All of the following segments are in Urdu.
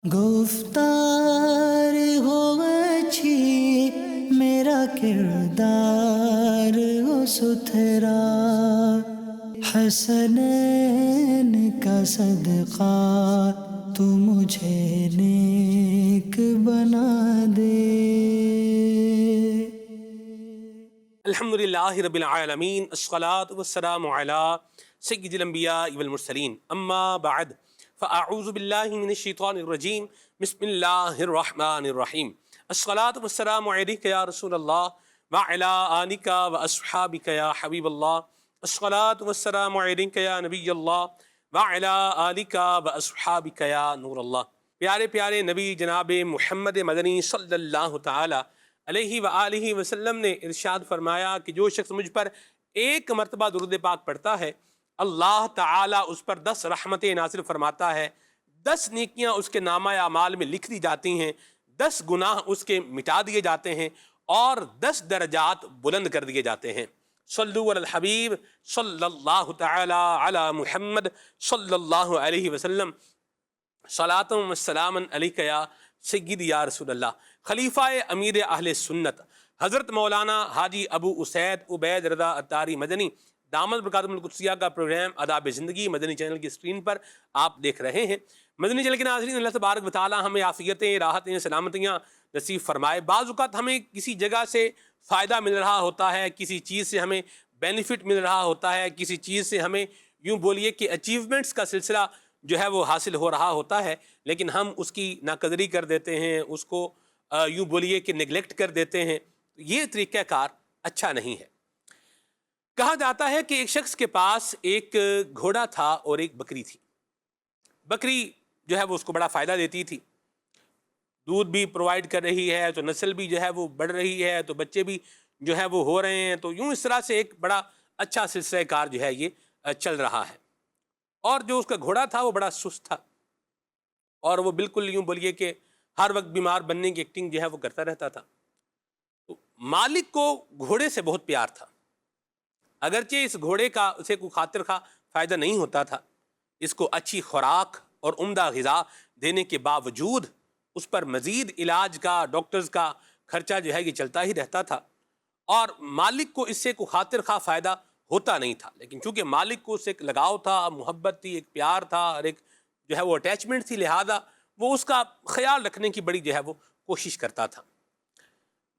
گفتار ہو اچھی، میرا کردار ہو ستھرا، حسنین کا صدقہ تو مجھے نیک بنا دے۔ الحمدللہ رب العالمین، الصلاة والسلام علی سید الانبیاء والمرسلین، اما بعد فاعوذ باللہ من الشیطان الرجیم، بسم اللہ الرحمن الرحیم۔ الصلاة والسلام علیک یا رسول اللہ وعلی آلک واصحابک یا حبیب اللہ، الصلاة والسلام علیک یا نبی اللہ وعلی آلک واصحابک یا نور اللہ۔ پیارے پیارے نبی جناب محمد مدنی صلی اللہ تعالی علیہ وآلہ وسلم نے ارشاد فرمایا کہ جو شخص مجھ پر ایک مرتبہ درود پاک پڑھتا ہے، اللہ تعالیٰ اس پر 10 رحمتیں نازل فرماتا ہے، 10 نیکیاں اس کے نامہ اعمال میں لکھ دی جاتی ہیں، 10 گناہ اس کے مٹا دیے جاتے ہیں اور 10 درجات بلند کر دیے جاتے ہیں۔ صلو علی الحبیب صلی اللہ تعالی علی محمد صلی اللہ علیہ وسلم، صلاۃ و سلام علیک یا سید یا رسول اللہ۔ خلیفہ امیر اہل سنت حضرت مولانا حاجی ابو اسید عبید رضا اتاری مدنی دامت برکاتہم القدسیہ کا پروگرام آداب زندگی مدنی چینل کی اسکرین پر آپ دیکھ رہے ہیں۔ مدنی چینل کے ناظرین، اللہ تبارک و تعالی ہمیں عافیتیں، راحتیں، سلامتیاں نصیب فرمائے۔ بعض اوقات ہمیں کسی جگہ سے فائدہ مل رہا ہوتا ہے، کسی چیز سے ہمیں بینیفٹ مل رہا ہوتا ہے، کسی چیز سے ہمیں یوں بولیے کہ اچیومنٹس کا سلسلہ جو ہے وہ حاصل ہو رہا ہوتا ہے، لیکن ہم اس کی ناقدری کر دیتے ہیں، اس کو یوں بولیے کہ نگلیکٹ کر دیتے ہیں۔ یہ طریقہ کار اچھا نہیں ہے۔ کہا جاتا ہے کہ ایک شخص کے پاس ایک گھوڑا تھا اور ایک بکری تھی۔ بکری جو ہے وہ اس کو بڑا فائدہ دیتی تھی، دودھ بھی پرووائڈ کر رہی ہے، تو نسل بھی جو ہے وہ بڑھ رہی ہے، تو بچے بھی جو ہے وہ ہو رہے ہیں، تو یوں اس طرح سے ایک بڑا اچھا سلسلہ کار جو ہے یہ چل رہا ہے۔ اور جو اس کا گھوڑا تھا وہ بڑا سست تھا، اور وہ بالکل یوں بولیے کہ ہر وقت بیمار بننے کی ایکٹنگ جو ہے وہ کرتا رہتا تھا۔ تو مالک کو گھوڑے سے بہت پیار تھا، اگرچہ اس گھوڑے کا اسے کوئی خاطر خواہ فائدہ نہیں ہوتا تھا، اس کو اچھی خوراک اور عمدہ غذا دینے کے باوجود اس پر مزید علاج کا، ڈاکٹرز کا خرچہ جو ہے یہ چلتا ہی رہتا تھا، اور مالک کو اس سے کوئی خاطر خواہ فائدہ ہوتا نہیں تھا۔ لیکن چونکہ مالک کو اس سے ایک لگاؤ تھا، محبت تھی، ایک پیار تھا، اور ایک جو ہے وہ اٹیچمنٹ تھی، لہذا وہ اس کا خیال رکھنے کی بڑی جو ہے وہ کوشش کرتا تھا۔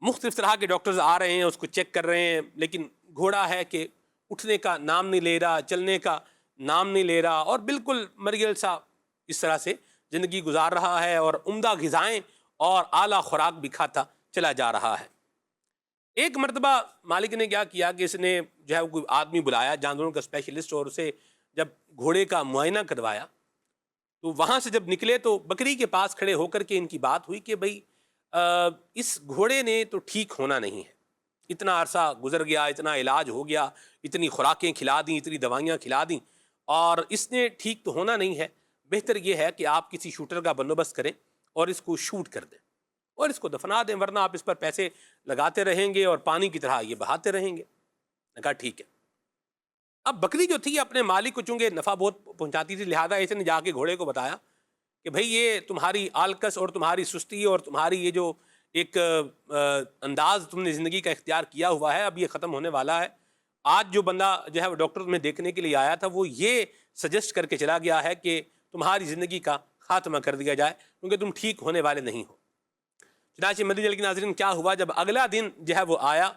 مختلف طرح کے ڈاکٹرز آ رہے ہیں، اس کو چیک کر رہے ہیں، لیکن گھوڑا ہے کہ اٹھنے کا نام نہیں لے رہا، چلنے کا نام نہیں لے رہا، اور بالکل مریل سا اس طرح سے زندگی گزار رہا ہے، اور عمدہ غذائیں اور اعلیٰ خوراک بھی کھاتا چلا جا رہا ہے۔ ایک مرتبہ مالک نے کیا کیا کہ اس نے جو ہے کوئی آدمی بلایا، جانوروں کا اسپیشلسٹ، اور اسے جب گھوڑے کا معائنہ کروایا تو وہاں سے جب نکلے تو بکری کے پاس کھڑے ہو کر کے ان کی بات ہوئی کہ بھئی اس گھوڑے نے تو ٹھیک ہونا نہیں ہے، اتنا عرصہ گزر گیا، اتنا علاج ہو گیا، اتنی خوراکیں کھلا دیں، اتنی دوائیاں کھلا دیں، اور اس نے ٹھیک تو ہونا نہیں ہے۔ بہتر یہ ہے کہ آپ کسی شوٹر کا بندوبست کریں اور اس کو شوٹ کر دیں اور اس کو دفنا دیں، ورنہ آپ اس پر پیسے لگاتے رہیں گے اور پانی کی طرح یہ بہاتے رہیں گے۔ نے کہا ٹھیک ہے۔ اب بکری جو تھی اپنے مالک کو چونکہ نفع بہت پہنچاتی تھی، لہذا اس نے جا کے گھوڑے کو بتایا کہ بھئی یہ تمہاری آلکس اور تمہاری سستی اور تمہاری یہ جو ایک انداز تم نے زندگی کا اختیار کیا ہوا ہے، اب یہ ختم ہونے والا ہے۔ آج جو بندہ جو ہے وہ ڈاکٹر میں دیکھنے کے لیے آیا تھا، وہ یہ سجیسٹ کر کے چلا گیا ہے کہ تمہاری زندگی کا خاتمہ کر دیا جائے، کیونکہ تم ٹھیک ہونے والے نہیں ہو۔ چنانچہ مدنی چینل کے ناظرین کیا ہوا، جب اگلا دن جو ہے وہ آیا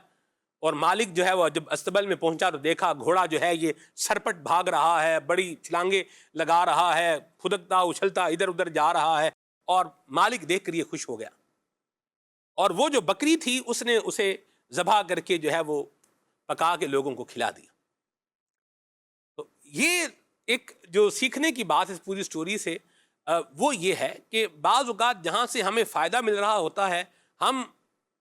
اور مالک جو ہے وہ جب استبل میں پہنچا تو دیکھا گھوڑا جو ہے یہ سرپٹ بھاگ رہا ہے، بڑی چھلانگیں لگا رہا ہے، پھدکتا اچھلتا ادھر ادھر جا رہا ہے، اور مالک دیکھ کر یہ خوش ہو گیا، اور وہ جو بکری تھی اس نے اسے ذبح کر کے جو ہے وہ پکا کے لوگوں کو کھلا دیا۔ تو یہ ایک جو سیکھنے کی بات ہے اس پوری سٹوری سے وہ یہ ہے کہ بعض اوقات جہاں سے ہمیں فائدہ مل رہا ہوتا ہے، ہم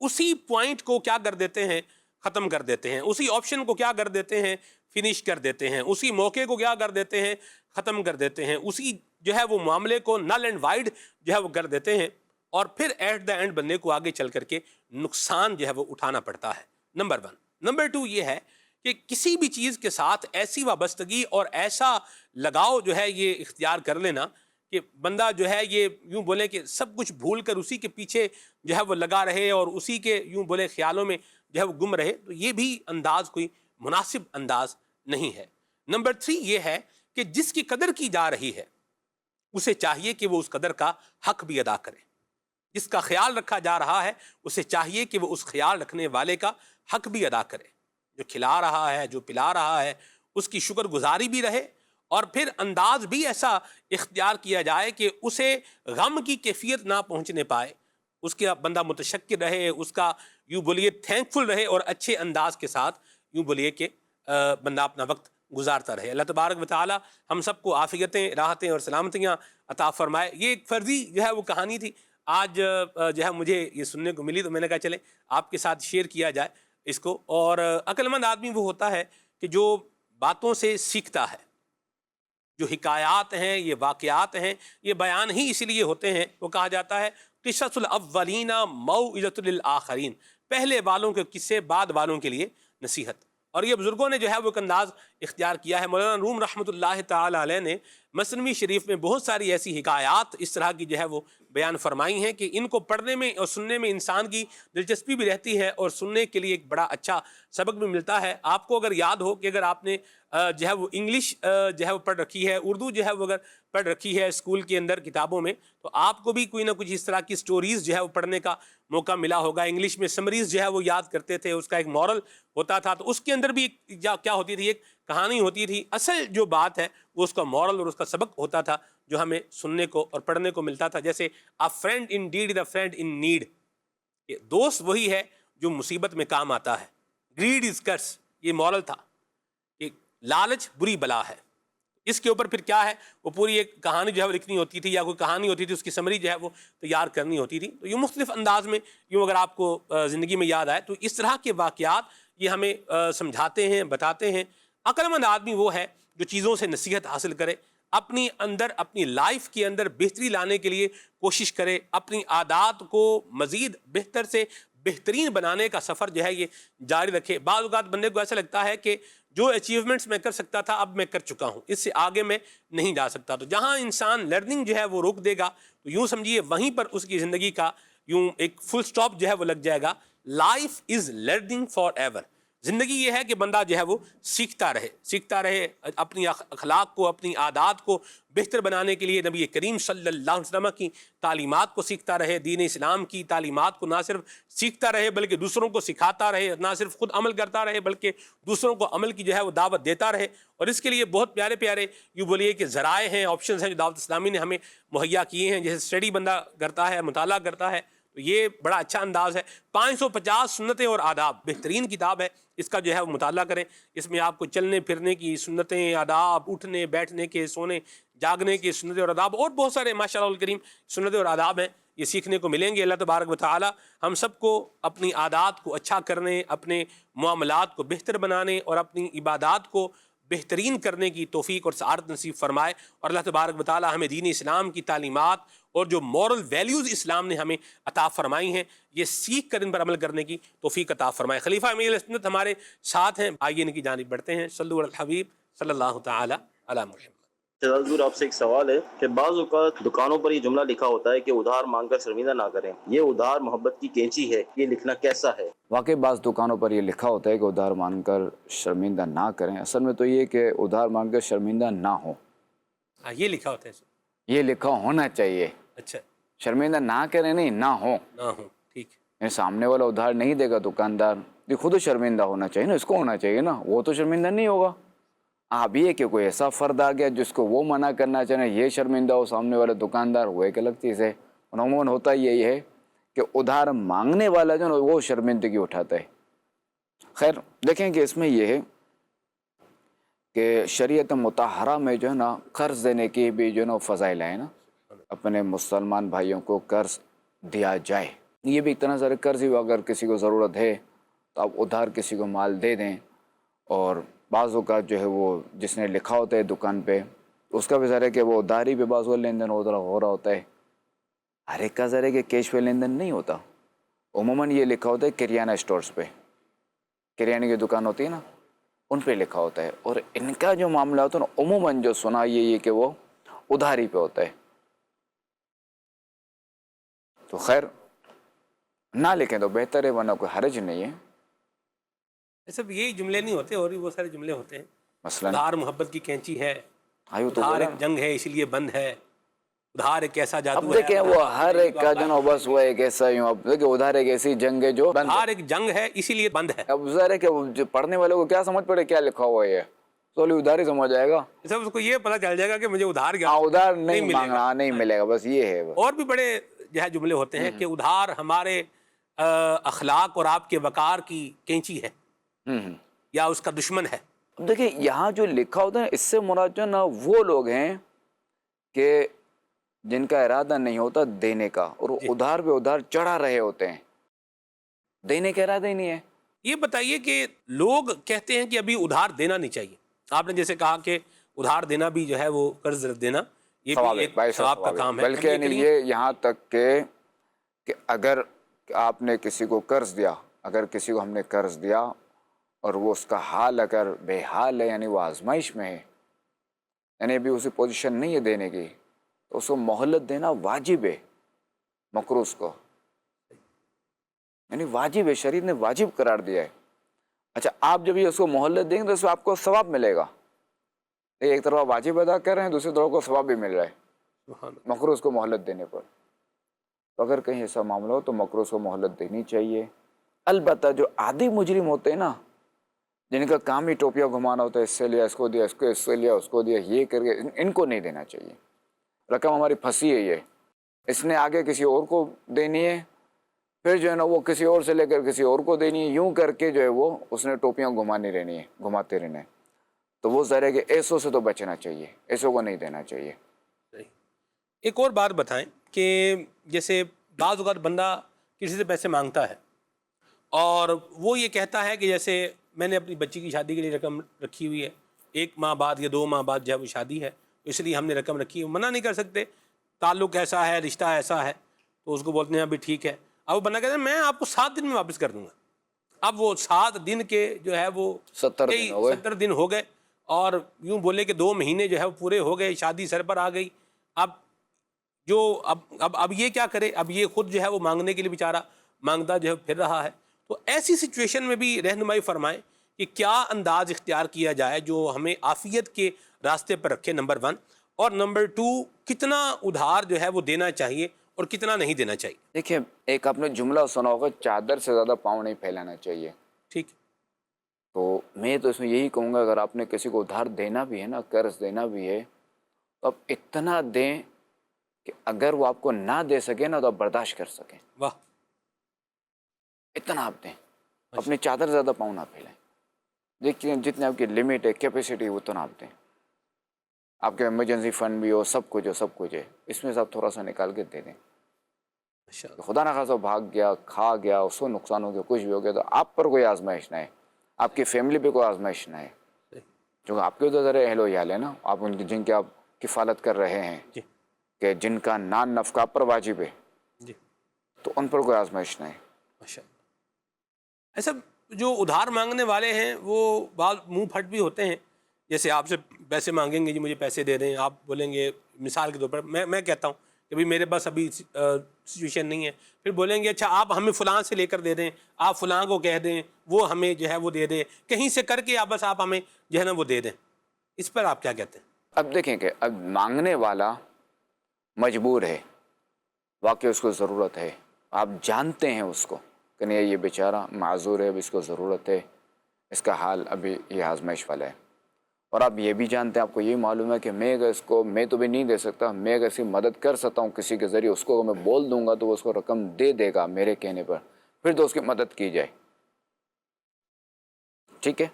اسی پوائنٹ کو کیا کر دیتے ہیں، ختم کر دیتے ہیں، اسی آپشن کو کیا کر دیتے ہیں، فنش کر دیتے ہیں، اسی موقع کو کیا کر دیتے ہیں، ختم کر دیتے ہیں، اسی جو ہے وہ معاملے کو نل اینڈ وائڈ جو ہے وہ کر دیتے ہیں، اور پھر ایٹ دا اینڈ بندے کو آگے چل کر کے نقصان جو ہے وہ اٹھانا پڑتا ہے۔ نمبر 1۔ نمبر 2 یہ ہے کہ کسی بھی چیز کے ساتھ ایسی وابستگی اور ایسا لگاؤ جو ہے یہ اختیار کر لینا کہ بندہ جو ہے یہ یوں بولے کہ سب کچھ بھول کر اسی کے پیچھے جو ہے وہ لگا رہے اور اسی کے یوں بولے خیالوں میں جو ہے وہ گم رہے، تو یہ بھی انداز کوئی مناسب انداز نہیں ہے۔ نمبر 3 یہ ہے کہ جس کی قدر کی جا رہی ہے اسے چاہیے کہ وہ اس قدر کا حق بھی ادا کرے، جس کا خیال رکھا جا رہا ہے اسے چاہیے کہ وہ اس خیال رکھنے والے کا حق بھی ادا کرے، جو کھلا رہا ہے، جو پلا رہا ہے، اس کی شکر گزاری بھی رہے، اور پھر انداز بھی ایسا اختیار کیا جائے کہ اسے غم کی کیفیت نہ پہنچنے پائے، اس کا بندہ متشکر رہے، اس کا یوں بولیے تھینکفل رہے، اور اچھے انداز کے ساتھ یوں بولیے کہ بندہ اپنا وقت گزارتا رہے۔ اللہ تبارک و تعالی ہم سب کو عافیتیں، راحتیں اور سلامتیاں عطا فرمائے۔ یہ ایک فرضی جو ہے وہ کہانی تھی، آج جو ہے مجھے یہ سننے کو ملی، تو میں نے کہا چلے آپ کے ساتھ شیئر کیا جائے اس کو۔ اور عقل مند آدمی وہ ہوتا ہے کہ جو باتوں سے سیکھتا ہے، جو حکایات ہیں، یہ واقعات ہیں، یہ بیان ہی اسی لیے ہوتے ہیں، وہ کہا جاتا ہے قصص الاولین موعظۃ للآخرین، پہلے والوں کے قصے بعد والوں کے لیے نصیحت۔ اور یہ بزرگوں نے جو ہے وہ ایک انداز اختیار کیا ہے۔ مولانا روم رحمۃ اللہ تعالی علیہ نے مثنوی شریف میں بہت ساری ایسی حکایات اس طرح کی جو ہے وہ بیان فرمائی ہیں کہ ان کو پڑھنے میں اور سننے میں انسان کی دلچسپی بھی رہتی ہے، اور سننے کے لیے ایک بڑا اچھا سبق بھی ملتا ہے۔ آپ کو اگر یاد ہو کہ اگر آپ نے جو ہے وہ انگلش جو ہے وہ پڑھ رکھی ہے، اردو جو ہے وہ اگر پڑھ رکھی ہے اسکول کے اندر کتابوں میں، تو آپ کو بھی کوئی نہ کچھ اس طرح کی سٹوریز جو ہے وہ پڑھنے کا موقع ملا ہوگا۔ انگلش میں سمریز جو ہے وہ یاد کرتے تھے، اس کا ایک مورل ہوتا تھا، تو اس کے اندر بھی کیا ہوتی تھی، ایک کہانی ہوتی تھی۔ اصل جو بات ہے وہ اس کا مورل اور اس کا سبق ہوتا تھا جو ہمیں سننے کو اور پڑھنے کو ملتا تھا۔ جیسے a friend indeed is a friend in need، کہ دوست وہی ہے جو مصیبت میں کام آتا ہے۔ greed is curse، یہ مورل تھا کہ لالچ بری بلا ہے۔ اس کے اوپر پھر کیا ہے، وہ پوری ایک کہانی جو ہے وہ لکھنی ہوتی تھی، یا کوئی کہانی ہوتی تھی، اس کی سمری جو ہے وہ تیار کرنی ہوتی تھی۔ تو یہ مختلف انداز میں یوں اگر آپ کو زندگی میں یاد آئے تو اس طرح کے واقعات یہ ہمیں سمجھاتے ہیں، بتاتے ہیں۔ عقل مند آدمی وہ ہے جو چیزوں سے نصیحت حاصل کرے، اپنی اندر اپنی لائف کے اندر بہتری لانے کے لیے کوشش کرے، اپنی عادات کو مزید بہتر سے بہترین بنانے کا سفر جو ہے یہ جاری رکھے۔ بعض اوقات بندے کو ایسا لگتا ہے کہ جو اچیومنٹس میں کر سکتا تھا اب میں کر چکا ہوں، اس سے آگے میں نہیں جا سکتا۔ تو جہاں انسان لرننگ جو ہے وہ روک دے گا تو یوں سمجھیے وہیں پر اس کی زندگی کا یوں ایک فل سٹاپ جو ہے وہ لگ جائے گا۔ Life is learning forever, زندگی یہ ہے کہ بندہ جو ہے وہ سیکھتا رہے، اپنی اخلاق کو، اپنی عادات کو بہتر بنانے کے لیے نبی کریم صلی اللہ علیہ وسلم کی تعلیمات کو سیکھتا رہے، دین اسلام کی تعلیمات کو نہ صرف سیکھتا رہے بلکہ دوسروں کو سکھاتا رہے، نہ صرف خود عمل کرتا رہے بلکہ دوسروں کو عمل کی جو ہے وہ دعوت دیتا رہے۔ اور اس کے لیے بہت پیارے پیارے یوں بولیے کہ ذرائع ہیں، آپشنز ہیں جو دعوت اسلامی نے ہمیں مہیا کیے ہیں۔ جیسے اسٹڈی بندہ کرتا ہے، مطالعہ کرتا ہے، تو یہ بڑا اچھا انداز ہے۔ 550 سنتیں اور آداب بہترین کتاب ہے، اس کا جو ہے وہ مطالعہ کریں۔ اس میں آپ کو چلنے پھرنے کی سنتیں، آداب، اٹھنے بیٹھنے کے، سونے جاگنے کے سنتیں اور آداب، اور بہت سارے ماشاء اللہ الکریم سنتیں اور آداب ہیں، یہ سیکھنے کو ملیں گے۔ اللہ تبارک و تعالی ہم سب کو اپنی عادات کو اچھا کرنے، اپنے معاملات کو بہتر بنانے اور اپنی عبادات کو بہترین کرنے کی توفیق اور سعادت نصیب فرمائے، اور اللہ تبارک و تعالی ہمیں دین اسلام کی تعلیمات اور جو مورل ویلیوز اسلام نے ہمیں عطا فرمائی ہیں یہ سیکھ کر ان پر عمل کرنے کی توفیق عطا فرمائے۔ خلیفہ امیر اہل سنت ہمارے ساتھ ہیں، آئیے ان کی جانب بڑھتے ہیں۔ صلو علی الحبیب صلی اللہ تعالی علی محمد۔ حضور آپ سے ایک سوال ہے کہ بعض اوقات دکانوں پر یہ جملہ لکھا ہوتا ہے کہ ادھار مانگ کر شرمندہ نہ کریں، یہ ادھار محبت کی کینچی ہے، یہ لکھنا کیسا ہے؟ واقعی بعض دکانوں پر یہ لکھا ہوتا ہے کہ ادھار مانگ کر شرمندہ نہ کریں، اصل میں تو یہ کہ ادھار مانگ کر شرمندہ نہ ہوں، یہ لکھا ہوتا ہے سر؟ یہ لکھا ہونا چاہیے۔ اچھا، شرمندہ نہ کریں نہیں، نہ ہوں، نہ ہوں، ٹھیک ہے۔ یعنی سامنے والا ادھار نہیں دے گا دکاندار، یہ خود شرمندہ ہونا چاہیے نا، اس کو ہونا چاہیے نا، وہ تو شرمندہ نہیں ہوگا۔ اب یہ کہ کوئی ایسا فرد آ گیا جس کو وہ منع کرنا چاہے یہ شرمندہ ہو، سامنے والا دکاندار، وہ ایک الگ چیز ہے۔ عموماً ہوتا یہی ہے کہ ادھار مانگنے والا جو ہے وہ شرمندگی اٹھاتا ہے۔ خیر دیکھیں کہ اس میں یہ ہے کہ شریعت مطہرہ میں جو ہے نا قرض دینے کی بھی جو ہے نا فضائل ہیں نا، اپنے مسلمان بھائیوں کو قرض دیا جائے۔ یہ بھی ایک طرح سے قرض ہی، اگر کسی کو ضرورت ہے تو آپ ادھار کسی کو مال دے دیں۔ اور بعض اوقات جو ہے وہ جس نے لکھا ہوتا ہے دکان پہ اس کا بھی ظاہر ہے کہ وہ ادھاری پہ بعض لین دین ہو رہا ہوتا ہے، ہر ایک کا ظاہر ہے کہ کیش پہ لین دین نہیں ہوتا۔ عموماً یہ لکھا ہوتا ہے کریانہ اسٹورز پہ، کریانے کی دکان ہوتی ہے نا ان پہ لکھا ہوتا ہے، اور ان کا جو معاملہ ہوتا ہے نا عموماً جو سنا یہ کہ وہ ادھاری پہ ہوتا ہے۔ تو خیر نہ لکھیں تو بہتر ہے، ورنہ کوئی حرج نہیں ہے. صرف یہی جملے نہیں ہوتے، اور بھی بہت سارے جملے ہوتے ہیں. مثلاً ادھار محبت کی کینچی ہے، آیو تو ادھار بولا. ایک جنگ ہے اسی لیے بند ہے، ادھار ایک ایسا اب جادو ہے. دیکھیں وہ ہر ایک کا جو نا بس وہ ایک ایسا ہی ہوں. اب دیکھیں ادھار ایک ایسی جنگ ہے جو بند ہے. ادھار ایک جنگ ہے اسی لیے بند ہے. اب ظاہر ہے کہ جو پڑھنے والے کو کیا سمجھ پڑے کیا لکھا ہوا ہے، تو ادھار ہی سمجھ آئے گا. سب اس کو یہ پتہ چل جائے گا کہ مجھے ادھار کیا ہاں ادھار نہیں ملے گا. مانگنا، نہیں ملے گا، بس یہ ہے. اور بھی بڑے جو ہے جملے ہوتے ہیں کہ ادھار ہمارے اخلاق اور آپ کے وقار کی کینچی ہے یا اس کا دشمن ہے. اب دیکھیں یہاں جو لکھا ہوتا ہے اس سے مراد جو نا وہ لوگ ہیں کہ جن کا ارادہ نہیں ہوتا دینے کا، اور ادھار پہ ادھار چڑھا رہے ہوتے ہیں، دینے کا ارادہ ہی نہیں ہے. یہ بتائیے کہ لوگ کہتے ہیں کہ ابھی ادھار دینا نہیں چاہیے. آپ نے جیسے کہا کہ ادھار دینا بھی جو ہے وہ قرض دینا یہ بھی ایک ثواب کا کام ہے. بلکہ یہ یہاں تک کہ اگر آپ نے کسی کو قرض دیا، اگر کسی کو ہم نے قرض دیا اور وہ اس کا حال اگر بے حال ہے، یعنی وہ آزمائش میں ہے، یعنی ابھی اسی پوزیشن نہیں ہے دینے کی، تو اس کو مہلت دینا واجب ہے. مقروض کو یعنی واجب ہے، شریعت نے واجب قرار دیا ہے. اچھا آپ جب یہ اس کو مہلت دیں گے تو اس میں آپ کو ثواب ملے گا. ایک طرف واجب ادا کر رہے ہیں، دوسری طرف کو ثواب بھی مل رہا ہے مقروض کو مہلت دینے پر. تو اگر کہیں ایسا معاملہ ہو تو مقروض کو مہلت دینی چاہیے. البتہ جو عادی مجرم ہوتے ہیں نا، جن کا کام ہی ٹوپیاں گھمانا ہوتا ہے، اس سے لیا اس کو دیا، اس سے لیا اس کو دیا، یہ کر کے، ان کو نہیں دینا چاہیے. رقم ہماری پھنسی ہے، یہ اس نے آگے کسی اور کو دینی ہے، پھر جو ہے نا وہ کسی اور سے لے کر کسی اور کو دینی ہے، یوں کر کے جو ہے وہ اس نے ٹوپیاں گھمانی رہنی ہے، گھماتے رہنا ہے. تو وہ ظاہر ہے کہ ایسوں سے تو بچنا چاہیے، ایسوں کو نہیں دینا چاہیے. ایک اور بات بتائیں کہ جیسے بعض اوقات بندہ کسی سے پیسے مانگتا ہے اور وہ یہ کہتا ہے کہ جیسے میں نے اپنی بچی کی شادی کے لیے رقم رکھی ہوئی ہے، 1 ماہ بعد یا 2 ماہ بعد جو ہے وہ شادی ہے، اس لیے ہم نے رقم رکھی ہے. منع نہیں کر سکتے، تعلق ایسا ہے، رشتہ ایسا ہے، تو اس کو بولتے ہیں ابھی ٹھیک ہے. اب وہ بندہ کہتا ہے میں آپ کو 7 دن میں واپس کر دوں گا. اب وہ 7 دن کے جو ہے وہ 70 دن ہو گئے، اور یوں بولے کہ 2 مہینے جو ہے وہ پورے ہو گئے، شادی سر پر آ گئی. اب یہ کیا کرے؟ اب یہ خود جو ہے وہ مانگنے کے لیے بیچارہ مانگتا جو ہے پھر رہا ہے. تو ایسی سچویشن میں بھی رہنمائی فرمائیں کہ کیا انداز اختیار کیا جائے جو ہمیں عافیت کے راستے پر رکھے، نمبر 1، اور نمبر 2 کتنا ادھار جو ہے وہ دینا چاہیے اور کتنا نہیں دینا چاہیے. دیکھیں ایک آپ نے جملہ سنا ہوگا، چادر سے زیادہ پاؤں نہیں پھیلانا چاہیے. ٹھیک. تو میں تو اس میں یہی کہوں گا اگر آپ نے کسی کو ادھار دینا بھی ہے نا، قرض دینا بھی ہے، تو آپ اتنا دیں کہ اگر وہ آپ کو نہ دے سکے نا تو آپ برداشت کر سکیں. واہ. اتنا آپ دیں، اپنی چادر زیادہ پاؤں نہ پھیلائیں. دیکھیے جتنے آپ کی لمٹ ہے، کیپیسٹی، اتنا آپ دیں. آپ کے ایمرجنسی فنڈ بھی ہو، سب کچھ ہو، سب کچھ ہے، اس میں سے آپ تھوڑا سا نکال کے دے دیں. خدا نہ خاصا بھاگ گیا، کھا گیا، اس کو نقصان ہو گیا، کچھ بھی ہو گیا، تو آپ پر کوئی آزمائش نہ ہے، آپ کی فیملی پہ کوئی آزمائش نہ ہے. کیونکہ آپ کے ادھر ذرا اہل و عیال ہے نا، آپ ان کی جن کی آپ کفالت کر رہے ہیں، کہ جن کا نان نفقہ آپ پر واجب ہے، تو ان پر کوئی آزمائش نہ ہے. ایسا جو ادھار مانگنے والے ہیں وہ بعض منہ پھٹ بھی ہوتے ہیں. جیسے آپ سے پیسے مانگیں گے، جی مجھے پیسے دے دیں، آپ بولیں گے مثال کے طور پر میں کہتا ہوں کہ بھائی میرے پاس ابھی سچویشن نہیں ہے، پھر بولیں گے اچھا آپ ہمیں فلاں سے لے کر دے دیں، آپ فلاں کو کہہ دیں وہ ہمیں جو ہے وہ دے دے، کہیں سے کر کے بس آپ ہمیں جو ہے نا وہ دے دیں. اس پر آپ کیا کہتے ہیں؟ اب دیکھیں کہ اب مانگنے والا مجبور ہے، واقعی اس کو ضرورت ہے، آپ جانتے ہیں اس کو کہ نہیں یہ بیچارہ معذور ہے، اب اس کو ضرورت ہے، اس کا حال ابھی یہ آزمائش والا ہے، اور آپ یہ بھی جانتے ہیں، آپ کو یہ معلوم ہے کہ میں اگر اس کو، میں تو بھی نہیں دے سکتا، میں اگر اس کی مدد کر سکتا ہوں کسی کے ذریعے، اس کو اگر میں بول دوں گا تو وہ اس کو رقم دے دے گا میرے کہنے پر، پھر تو اس کی مدد کی جائے. ٹھیک ہے.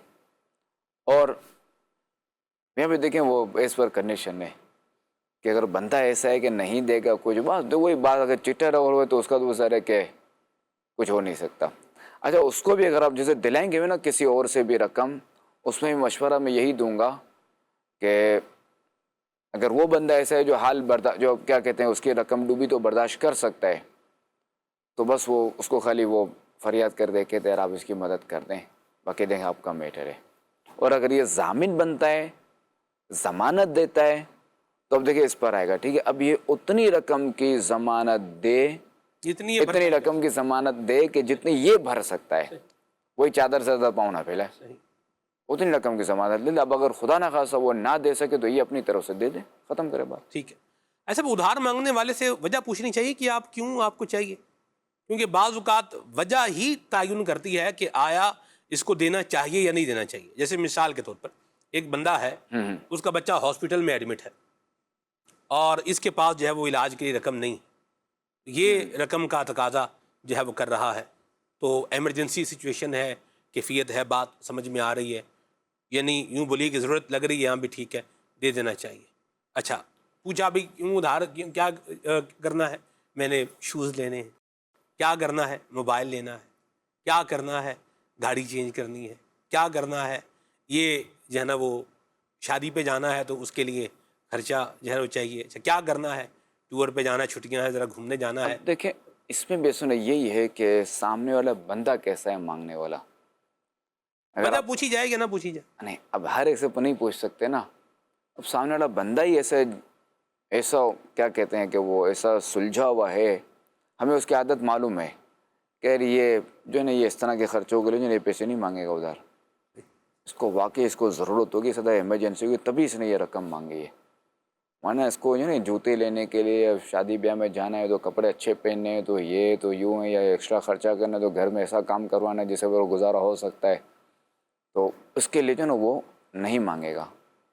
اور یہاں پہ دیکھیں وہ اس پر کنڈیشن ہے کہ اگر بندہ ایسا ہے کہ نہیں دے گا کچھ، بات وہی بات، اگر چٹر اور ہوئے تو اس کا تو سر ہے کہ کچھ ہو نہیں سکتا. اچھا اس کو بھی اگر آپ جیسے دلائیں گے نا کسی اور سے بھی رقم، اس میں بھی مشورہ میں یہی دوں گا کہ اگر وہ بندہ ایسا ہے جو حال برداشت، جو کیا کہتے ہیں اس کی رقم ڈوبی تو برداشت کر سکتا ہے، تو بس وہ اس کو خالی وہ فریاد کر دے کہ یار آپ اس کی مدد کر دیں، باقی دیں آپ کا میٹر ہے. اور اگر یہ ضامن بنتا ہے، ضمانت دیتا ہے، تو اب دیکھیں اس پر آئے گا. ٹھیک ہے، اب یہ اتنی رقم کی ضمانت دے جتنی اتنی رقم کی ضمانت دے کہ جتنی یہ بھر سکتا ہے، وہی چادر سے زیادہ پاؤں نہ پھیلائے، اتنی رقم کی ضمانت لے لے. اب اگر خدا نہ خواستہ وہ نہ دے سکے تو یہ اپنی طرف سے دے دے، ختم کرے بات. ٹھیک ہے. ایسا ادھار مانگنے والے سے وجہ پوچھنی چاہیے کہ آپ کیوں آپ کو چاہیے، کیونکہ بعض اوقات وجہ ہی تعین کرتی ہے کہ آیا اس کو دینا چاہیے یا نہیں دینا چاہیے. جیسے مثال کے طور پر ایک بندہ ہے، اس کا بچہ ہاسپٹل میں ایڈمٹ ہے اور اس کے پاس جو ہے وہ علاج کے لیے رقم نہیں، یہ رقم کا تقاضا جو ہے وہ کر رہا ہے، تو ایمرجنسی سچویشن ہے، کیفیت ہے، بات سمجھ میں آ رہی ہے، یعنی یوں بولیے کہ ضرورت لگ رہی ہے، یہاں بھی ٹھیک ہے دے دینا چاہیے. اچھا پوچھا بھی کیوں ادھار، کیا کرنا ہے؟ میں نے شوز لینے ہیں. کیا کرنا ہے؟ موبائل لینا ہے. کیا کرنا ہے؟ گاڑی چینج کرنی ہے. کیا کرنا ہے؟ یہ جو ہے نا وہ شادی پہ جانا ہے تو اس کے لیے خرچہ جو ہے وہ چاہیے. اچھا کیا کرنا ہے؟ ٹور پہ جانا ہے، چھٹیاں ہیں، ذرا گھومنے جانا ہے. اب دیکھیں اس میں بے سنے یہی ہے کہ سامنے والا بندہ کیسا ہے مانگنے والا. اگر وجہ پوچھی جائے یا نہ پوچھی جائے؟ نہیں، اب ہر ایک سے نہیں پوچھ سکتے نا. اب سامنے والا بندہ ہی ایسا کیا کہتے ہیں کہ وہ ایسا سلجھا ہوا ہے، ہمیں اس کی عادت معلوم ہے کہ یہ جو ہے نا یہ اس طرح کے خرچوں کے لیے جو ہے یہ پیسے نہیں مانگے گا ادھار. اس کو واقعی اس کو ضرورت ہوگی، سدا ایمرجنسی ہوگی، تبھی اس نے یہ رقم مانگی ہے. مانا اس کو جو ہے نا جوتے لینے کے لیے شادی بیاہ میں جانا ہے تو کپڑے اچھے پہننے ہیں تو یہ تو یوں ہے، یا ایکسٹرا خرچہ کرنا ہے تو گھر میں ایسا کام کروانا ہے جس سے وہ گزارا ہو سکتا ہے، تو اس کے لیے جو ہے نا وہ نہیں مانگے گا.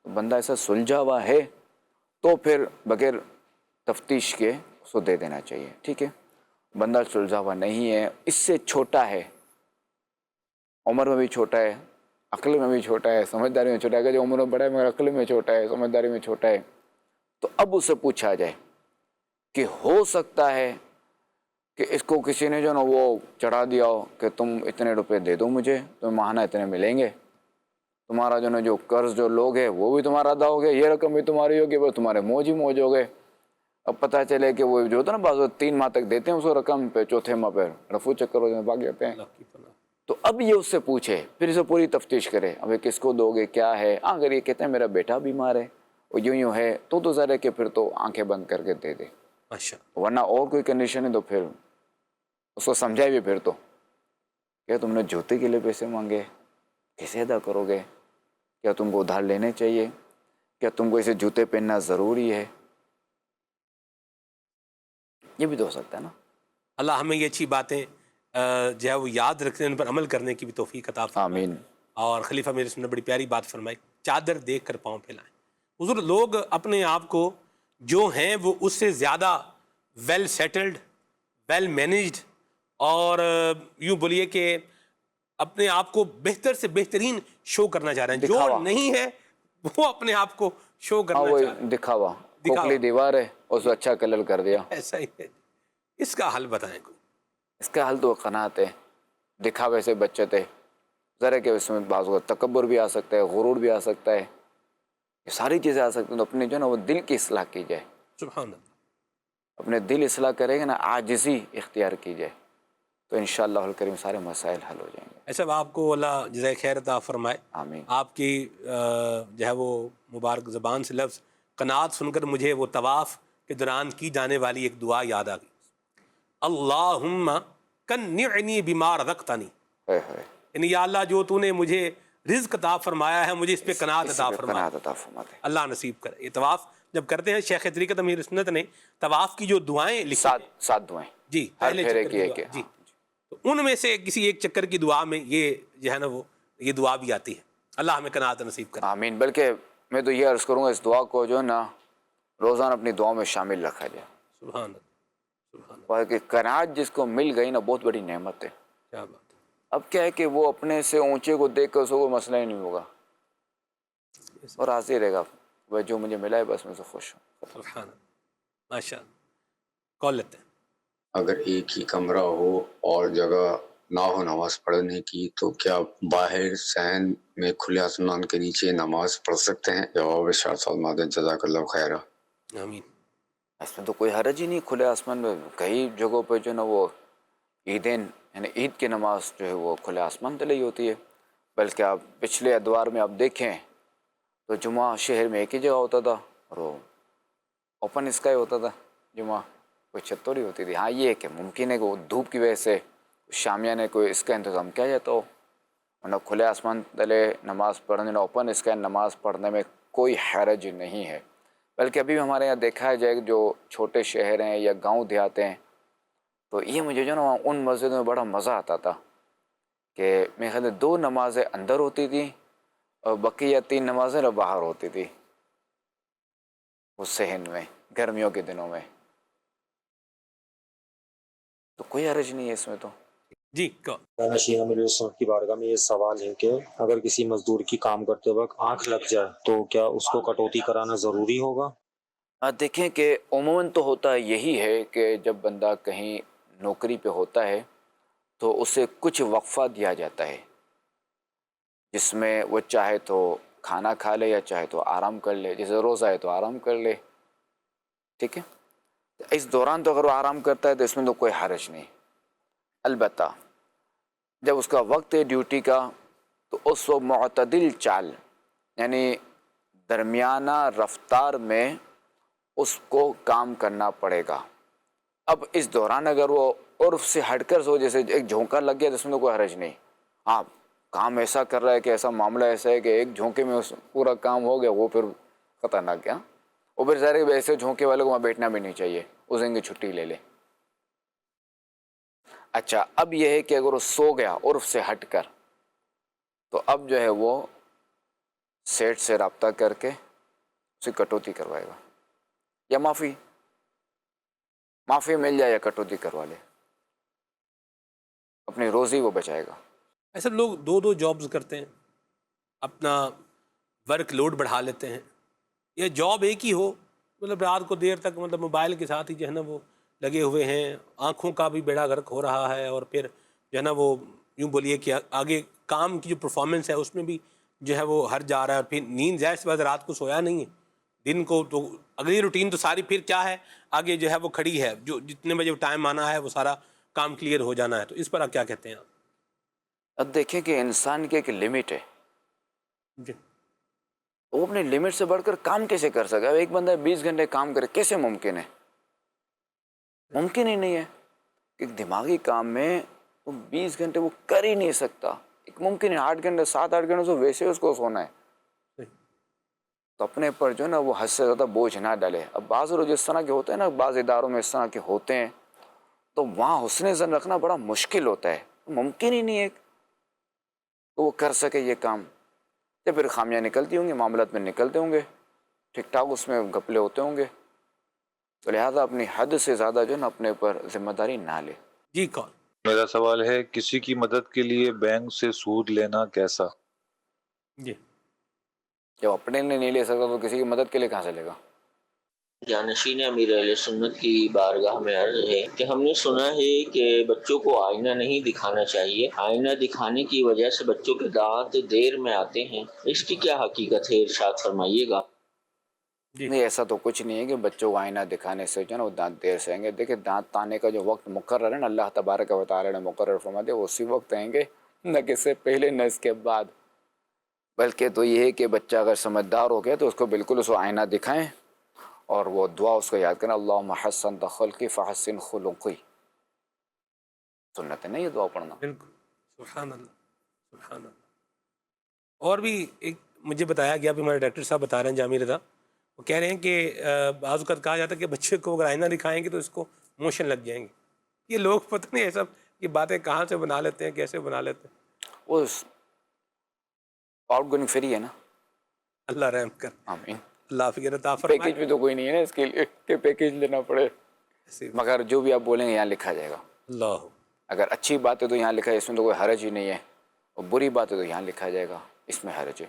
بندہ ایسا سلجھا ہوا ہے تو پھر بغیر تفتیش کے اس کو دے دینا چاہیے. ٹھیک ہے، بندہ سلجھا ہوا نہیں ہے، اس سے چھوٹا ہے، عمر میں بھی چھوٹا ہے، عقل میں بھی چھوٹا ہے، سمجھداری میں چھوٹا ہے. کہ جو عمر میں بڑا ہے مگر عقل میں چھوٹا ہے، سمجھداری میں چھوٹا ہے، تو اب اس سے پوچھا جائے کہ ہو سکتا ہے کہ اس کو کسی نے جو نا وہ چڑھا دیا ہو کہ تم اتنے روپے دے دو مجھے، تمہیں ماہانہ اتنے ملیں گے، تمہارا جو نا جو قرض جو لوگ ہے وہ بھی تمہارا ادا ہو گیا، یہ رقم بھی تمہاری ہوگی، بس تمہارے موج ہی موج ہو گئے. اب پتہ چلے کہ وہ جو ہوتا ہے نا بعض 3 ماہ تک دیتے ہیں اس کو رقم، پہ چوتھے ماہ پہ رفو چکر ہو جاتے ہیں، بھاگ جاتے ہیں. اللہ کی پناہ. تو اب یہ اس سے پوچھے، پھر اسے پوری تفتیش کرے، اب یہ کس کو دو گے، کیا ہے. اگر یہ کہتے ہیں میرا بیٹا بیمار ہے وہ یوں ہے تو ظاہر ہے کہ پھر تو آنکھیں بند کر کے دے دے. اچھا ورنہ اور کوئی کنڈیشن ہے تو پھر اس کو سمجھائے بھی پھر تو کیا تم نے جوتے کے لیے پیسے مانگے، کیسے ادا کرو گے؟ کیا تم کو ادھار لینے چاہیے؟ کیا تم کو اسے جوتے پہننا ضروری ہے؟ یہ بھی تو ہو سکتا ہے نا. اللہ ہمیں یہ اچھی باتیں جو ہے وہ یاد رکھنے، ان پر عمل کرنے کی بھی توفیق عطا فرمائے. آمین. اور خلیفہ میرے نے بڑی پیاری بات فرمائی، چادر دیکھ کر پاؤں پھیلائیں. حضور لوگ اپنے آپ کو جو ہیں وہ اس سے زیادہ ویل سیٹلڈ، ویل مینجڈ، اور یوں بولیے کہ اپنے آپ کو بہتر سے بہترین شو کرنا چاہ رہے ہیں. جو دکھاوا. نہیں ہے وہ اپنے آپ کو شو ہاں کرنا وہ چاہ رہے ہیں. دکھاوا، دکھاوا. کھوکھلی دیوار ہے اس کو اچھا کلر کر دیا. ایسا ہی ہے. اس کا حل بتائیں کوئی. اس کا حل تو قناعت ہے. دکھاوے سے بچت ہے، ذرا کہ اس میں بعض اوقات تکبر بھی آ سکتا ہے، غرور بھی آ سکتا ہے، یہ ساری چیزیں آ سکتی ہیں. تو اپنے جو ہے نا وہ دل کی اصلاح کی جائے. سبحان اللہ. اپنے دل اصلاح کرے گا نا، عاجزی اختیار کی جائے تو انشاءاللہ الکریم سارے مسائل حل ہو جائیں گے. ایسا آپ کو اللہ جزائے خیر عطا فرمائے. آمین. آپ کی جو ہے وہ مبارک زبان سے لفظ قناعت سن کر مجھے وہ طواف کے دوران کی جانے والی ایک دعا یاد آ گئی. اللہم کنعنی بما رزقتنی، ہائے ہائے، یعنی یا اللہ جو تو نے مجھے رزق عطا فرمایا ہے مجھے اس پہ قناعت اسی عطا پہ فرما، قناعت عطا فرما دے. اللہ نصیب کرے. یہ طواف جب کرتے ہیں شیخ طریقت امیر سنت نے طواف کی جو دعائیں لکھی ہیں، سات دعائیں جی ہر پہلے پھیرے چکر کی کی ایک دعا، ہے. جی ہاں. تو ان میں سے کسی ایک چکر کی دعا میں یہ جو ہے نا وہ یہ دعا بھی آتی ہے. اللہ ہمیں قناعت نصیب کرے. آمین. بلکہ میں تو یہ عرض کروں گا اس دعا کو جو ہے نا روزانہ اپنی دعاؤں میں شامل رکھا جائے. سبحان اللہ، سبحان اللہ. اور کہ قناعت جس کو مل گئی نا بہت بڑی نعمت ہے. کیا بات ہے. اب کیا ہے کہ وہ اپنے سے اونچے کو دیکھ کر اس کو کوئی مسئلہ ہی نہیں ہوگا اور راضی رہے گا، وہ جو مجھے ملا ہے بس میں سے خوش ہوں. سبحان اللہ، ماشاء اللہ. کال لیتے ہیں. اگر ایک ہی کمرہ ہو اور جگہ نہ ہو نماز پڑھنے کی تو کیا باہر صحن میں کھلے آسمان کے نیچے نماز پڑھ سکتے ہیں؟ جواب ارشاد فرمائیں جزاک اللہ خیرہ. آمین. اس میں تو کوئی حرج ہی نہیں. کھلے آسمان میں کئی جگہوں پہ جو ہے نا وہ عیدین یعنی عید کی نماز جو ہے وہ کھلے آسمان تلے ہی ہوتی ہے. بلکہ آپ پچھلے ادوار میں آپ دیکھیں تو جمعہ شہر میں ایک ہی جگہ ہوتا تھا اور وہ اوپن اسکائی ہوتا تھا جمعہ. کوئی چھت تو نہیں ہوتی تھی. ہاں یہ ہے کہ ممکن ہے کہ وہ دھوپ کی وجہ سے شامیانے کو اس کا انتظام کیا جاتا ہو, ورنہ کھلے آسمان تلے نماز پڑھنے, اوپن اسکین نماز پڑھنے میں کوئی حرج نہیں ہے. بلکہ ابھی بھی ہمارے یہاں دیکھا جائے جو چھوٹے شہر ہیں یا گاؤں دیہات ہیں, تو یہ مجھے جو نا ان مسجدوں میں بڑا مزہ آتا تھا کہ میرے خیال میں 2 نمازیں اندر ہوتی تھیں اور بقیہ 3 نمازیں باہر ہوتی تھی اس صحن میں گرمیوں کے دنوں میں. تو کوئی حرج نہیں ہے اس میں. تو جی کو نشین امیر سنت کی بارگاہ میں یہ سوال ہے کہ اگر کسی مزدور کی کام کرتے وقت آنکھ لگ جائے تو کیا اس کو کٹوتی کرانا ضروری ہوگا؟ دیکھیں کہ عموماً تو ہوتا یہی ہے کہ جب بندہ کہیں نوکری پہ ہوتا ہے تو اسے کچھ وقفہ دیا جاتا ہے جس میں وہ چاہے تو کھانا کھا لے یا چاہے تو آرام کر لے. جیسے روزہ ہے تو آرام کر لے, ٹھیک ہے. اس دوران تو اگر وہ آرام کرتا ہے تو اس میں تو کوئی حرج نہیں. البتہ جب اس کا وقت ہے ڈیوٹی کا تو اس وقت معتدل چال یعنی درمیانہ رفتار میں اس کو کام کرنا پڑے گا. اب اس دوران اگر وہ عرف سے ہٹ کر سو, جیسے ایک جھونکا لگ گیا تو اس میں تو کوئی حرج نہیں. ہاں کام ایسا کر رہا ہے کہ ایسا معاملہ ایسا ہے کہ ایک جھونکے میں اس پورا کام ہو گیا, وہ پھر خطرناک کیا. وہ پھر ظاہر ہے ایسے جھونکے والے کو وہاں بیٹھنا بھی نہیں چاہیے, اس دن کی چھٹی لے لے. اچھا اب یہ ہے کہ اگر وہ سو گیا عرف سے ہٹ کر تو اب جو ہے وہ سیٹ سے رابطہ کر کے اسے کٹوتی کروائے گا, یا معافی مل جائے یا کٹوتی کروا لے, اپنی روزی وہ بچائے گا. ایسے لوگ 2 جابز کرتے ہیں, اپنا ورک لوڈ بڑھا لیتے ہیں, یا جاب ایک ہی ہو مطلب رات کو دیر تک مطلب موبائل کے ساتھ ہی جو ہے نا وہ لگے ہوئے ہیں, آنکھوں کا بھی بیڑا غرق ہو رہا ہے, اور پھر جو ہے نا وہ یوں بولیے کہ آگے کام کی جو پرفارمنس ہے اس میں بھی جو ہے وہ ہر جا رہا ہے, اور پھر نیند ظاہر سی بات رات کو سویا نہیں ہے, دن کو تو اگلی روٹین تو ساری پھر کیا ہے آگے جو ہے وہ کھڑی ہے, جو جتنے بجے ٹائم آنا ہے وہ سارا کام کلیئر ہو جانا ہے. تو اس پر آپ کیا کہتے ہیں آپ؟ اب دیکھیں کہ انسان کی ایک لمٹ ہے, جی وہ اپنے لمٹ سے بڑھ کر کام کیسے کر سکے؟ اب ایک بندہ 20 گھنٹے کام کرے, کیسے ممکن ہے؟ ممکن ہی نہیں ہے. ایک دماغی کام میں وہ 20 گھنٹے وہ کر ہی نہیں سکتا. ایک ممکن ہے 8 گھنٹے 7-8 گھنٹے سے ویسے اس کو سونا ہے, تو اپنے پر جو ہے نا وہ حد سے زیادہ بوجھ نہ ڈالے. اب بعض لوگ جس طرح کے ہوتے ہیں نا, بعض اداروں میں اس طرح کے ہوتے ہیں, تو وہاں حسن ظن رکھنا بڑا مشکل ہوتا ہے. ممکن ہی نہیں ہے کہ وہ کر سکے یہ کام. یا پھر خامیاں نکلتی ہوں گی, معاملات میں نکلتے ہوں گے, ٹھیک ٹھاک اس میں گھپلے ہوتے ہوں گے, تو لہٰذا اپنی حد سے زیادہ جو ہے نا اپنے پر ذمہ داری نہ لے. جی کون میرا سوال ہے کسی کی مدد کے لیے بینک سے سود لینا کیسا؟ جی جب اپنے لیے نہیں لے سکتا تو کسی کی مدد کے لیے کہاں سے لے گا؟ جانشین امیر اہل سنت کی بارگاہ میں عرض ہے کہ ہم نے سنا ہے کہ بچوں کو آئینہ نہیں دکھانا چاہیے, آئینہ دکھانے کی وجہ سے بچوں کے دانت دیر میں آتے ہیں, اس کی کیا حقیقت ہے, ارشاد فرمائیے گا. نہیں, ایسا تو کچھ نہیں ہے کہ بچوں کو آئینہ دکھانے سے جو ہے نا وہ دانت دیر سے آئیں گے. دیکھیں دانت آنے کا جو وقت مقرر ہے نا, اللہ تبارک و تعالی نے مقرر فرما دیا, وہ اسی وقت آئیں گے, نہ کہ اس سے پہلے نہ اس کے بعد. بلکہ تو یہ ہے کہ بچہ اگر سمجھدار ہو گیا تو اس کو بالکل اس کو آئینہ دکھائیں, اور وہ دعا اس کو یاد کریں, اللہم حسن خلقی فحسن خلقی. سنت ہے نا یہ دعا پڑھنا. بالکل, سبحان اللہ سبحان اللہ. اور بھی ایک مجھے بتایا گیا, بھی ہمارے ڈاکٹر صاحب بتا رہے ہیں جامی رضا, وہ کہہ رہے ہیں کہ بعض اوقات کہا جاتا ہے کہ بچے کو اگر آئینہ دکھائیں گے تو اس کو موشن لگ جائیں گے. یہ لوگ پتہ نہیں ایسا یہ باتیں کہاں سے بنا لیتے ہیں, کیسے بنا لیتے ہیں. وہ آؤٹ گوئنگ فری ہے نا. اللہ رحم کر, آمین. اللہ فکر عطا فرمائے. پیکیج میں تو کوئی نہیں ہے نا اس کے لیے کہ پیکیج لینا پڑے, مگر جو بھی آپ بولیں گے یہاں لکھا جائے گا. اللہ, اگر اچھی بات ہے تو یہاں لکھا ہے, اس میں تو کوئی حرج ہی نہیں ہے, اور بری بات ہے تو یہاں لکھا جائے گا, اس میں حرج ہے.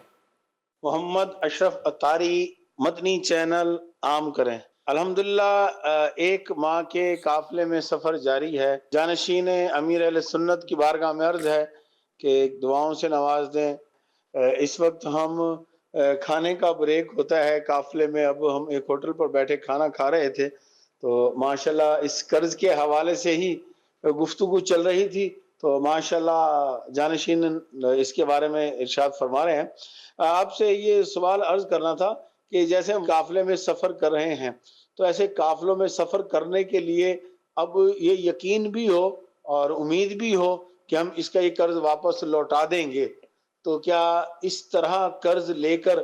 محمد اشرف اطاری مدنی چینل عام کریں. الحمدللہ ایک ماہ کے قافلے میں سفر جاری ہے. جانشین امیر اہل سنت کی بارگاہ میں عرض ہے کہ دعاؤں سے نواز دیں. اس وقت ہم کھانے کا بریک ہوتا ہے قافلے میں, اب ہم ایک ہوٹل پر بیٹھے کھانا کھا رہے تھے, تو ماشاءاللہ اس قرض کے حوالے سے ہی گفتگو چل رہی تھی, تو ماشاءاللہ جانشین اس کے بارے میں ارشاد فرما رہے ہیں. آپ سے یہ سوال عرض کرنا تھا کہ جیسے ہم قافلے میں سفر کر رہے ہیں تو ایسے قافلوں میں سفر کرنے کے لیے اب یہ یقین بھی ہو اور امید بھی ہو کہ ہم اس کا یہ قرض واپس لوٹا دیں گے، تو کیا اس طرح قرض لے کر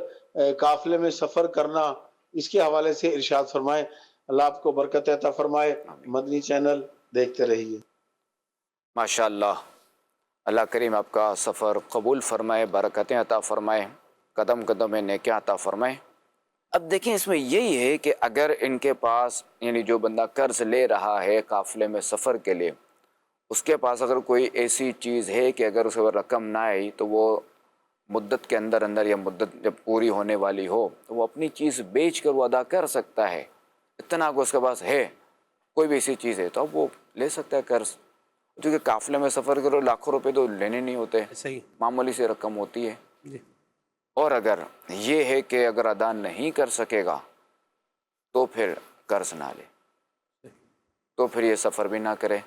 قافلے میں سفر کرنا، اس کے حوالے سے ارشاد فرمائیں۔ اللہ آپ کو برکت عطا فرمائے۔ مدنی چینل دیکھتے رہیے۔ ماشاء اللہ، اللہ کریم آپ کا سفر قبول فرمائے، برکتیں عطا فرمائے، قدم قدم میں نیکیاں عطا فرمائے۔ اب دیکھیں اس میں یہی ہے کہ اگر ان کے پاس یعنی جو بندہ قرض لے رہا ہے قافلے میں سفر کے لیے، اس کے پاس اگر کوئی ایسی چیز ہے کہ اگر اس پر رقم نہ آئی تو وہ مدت کے اندر یا مدت جب پوری ہونے والی ہو تو وہ اپنی چیز بیچ کر وہ ادا کر سکتا ہے۔ اتنا کو اس کے پاس ہے، کوئی بھی ایسی چیز ہے تو اب وہ لے سکتا ہے قرض، کیونکہ قافلے میں سفر کرو لاکھوں روپے تو لینے نہیں ہوتے، صحیح، معمولی سی رقم ہوتی ہے۔ جی، اور اگر یہ ہے کہ اگر ادا نہیں کر سکے گا تو پھر قرض نہ لے، تو پھر یہ سفر بھی نہ کرے،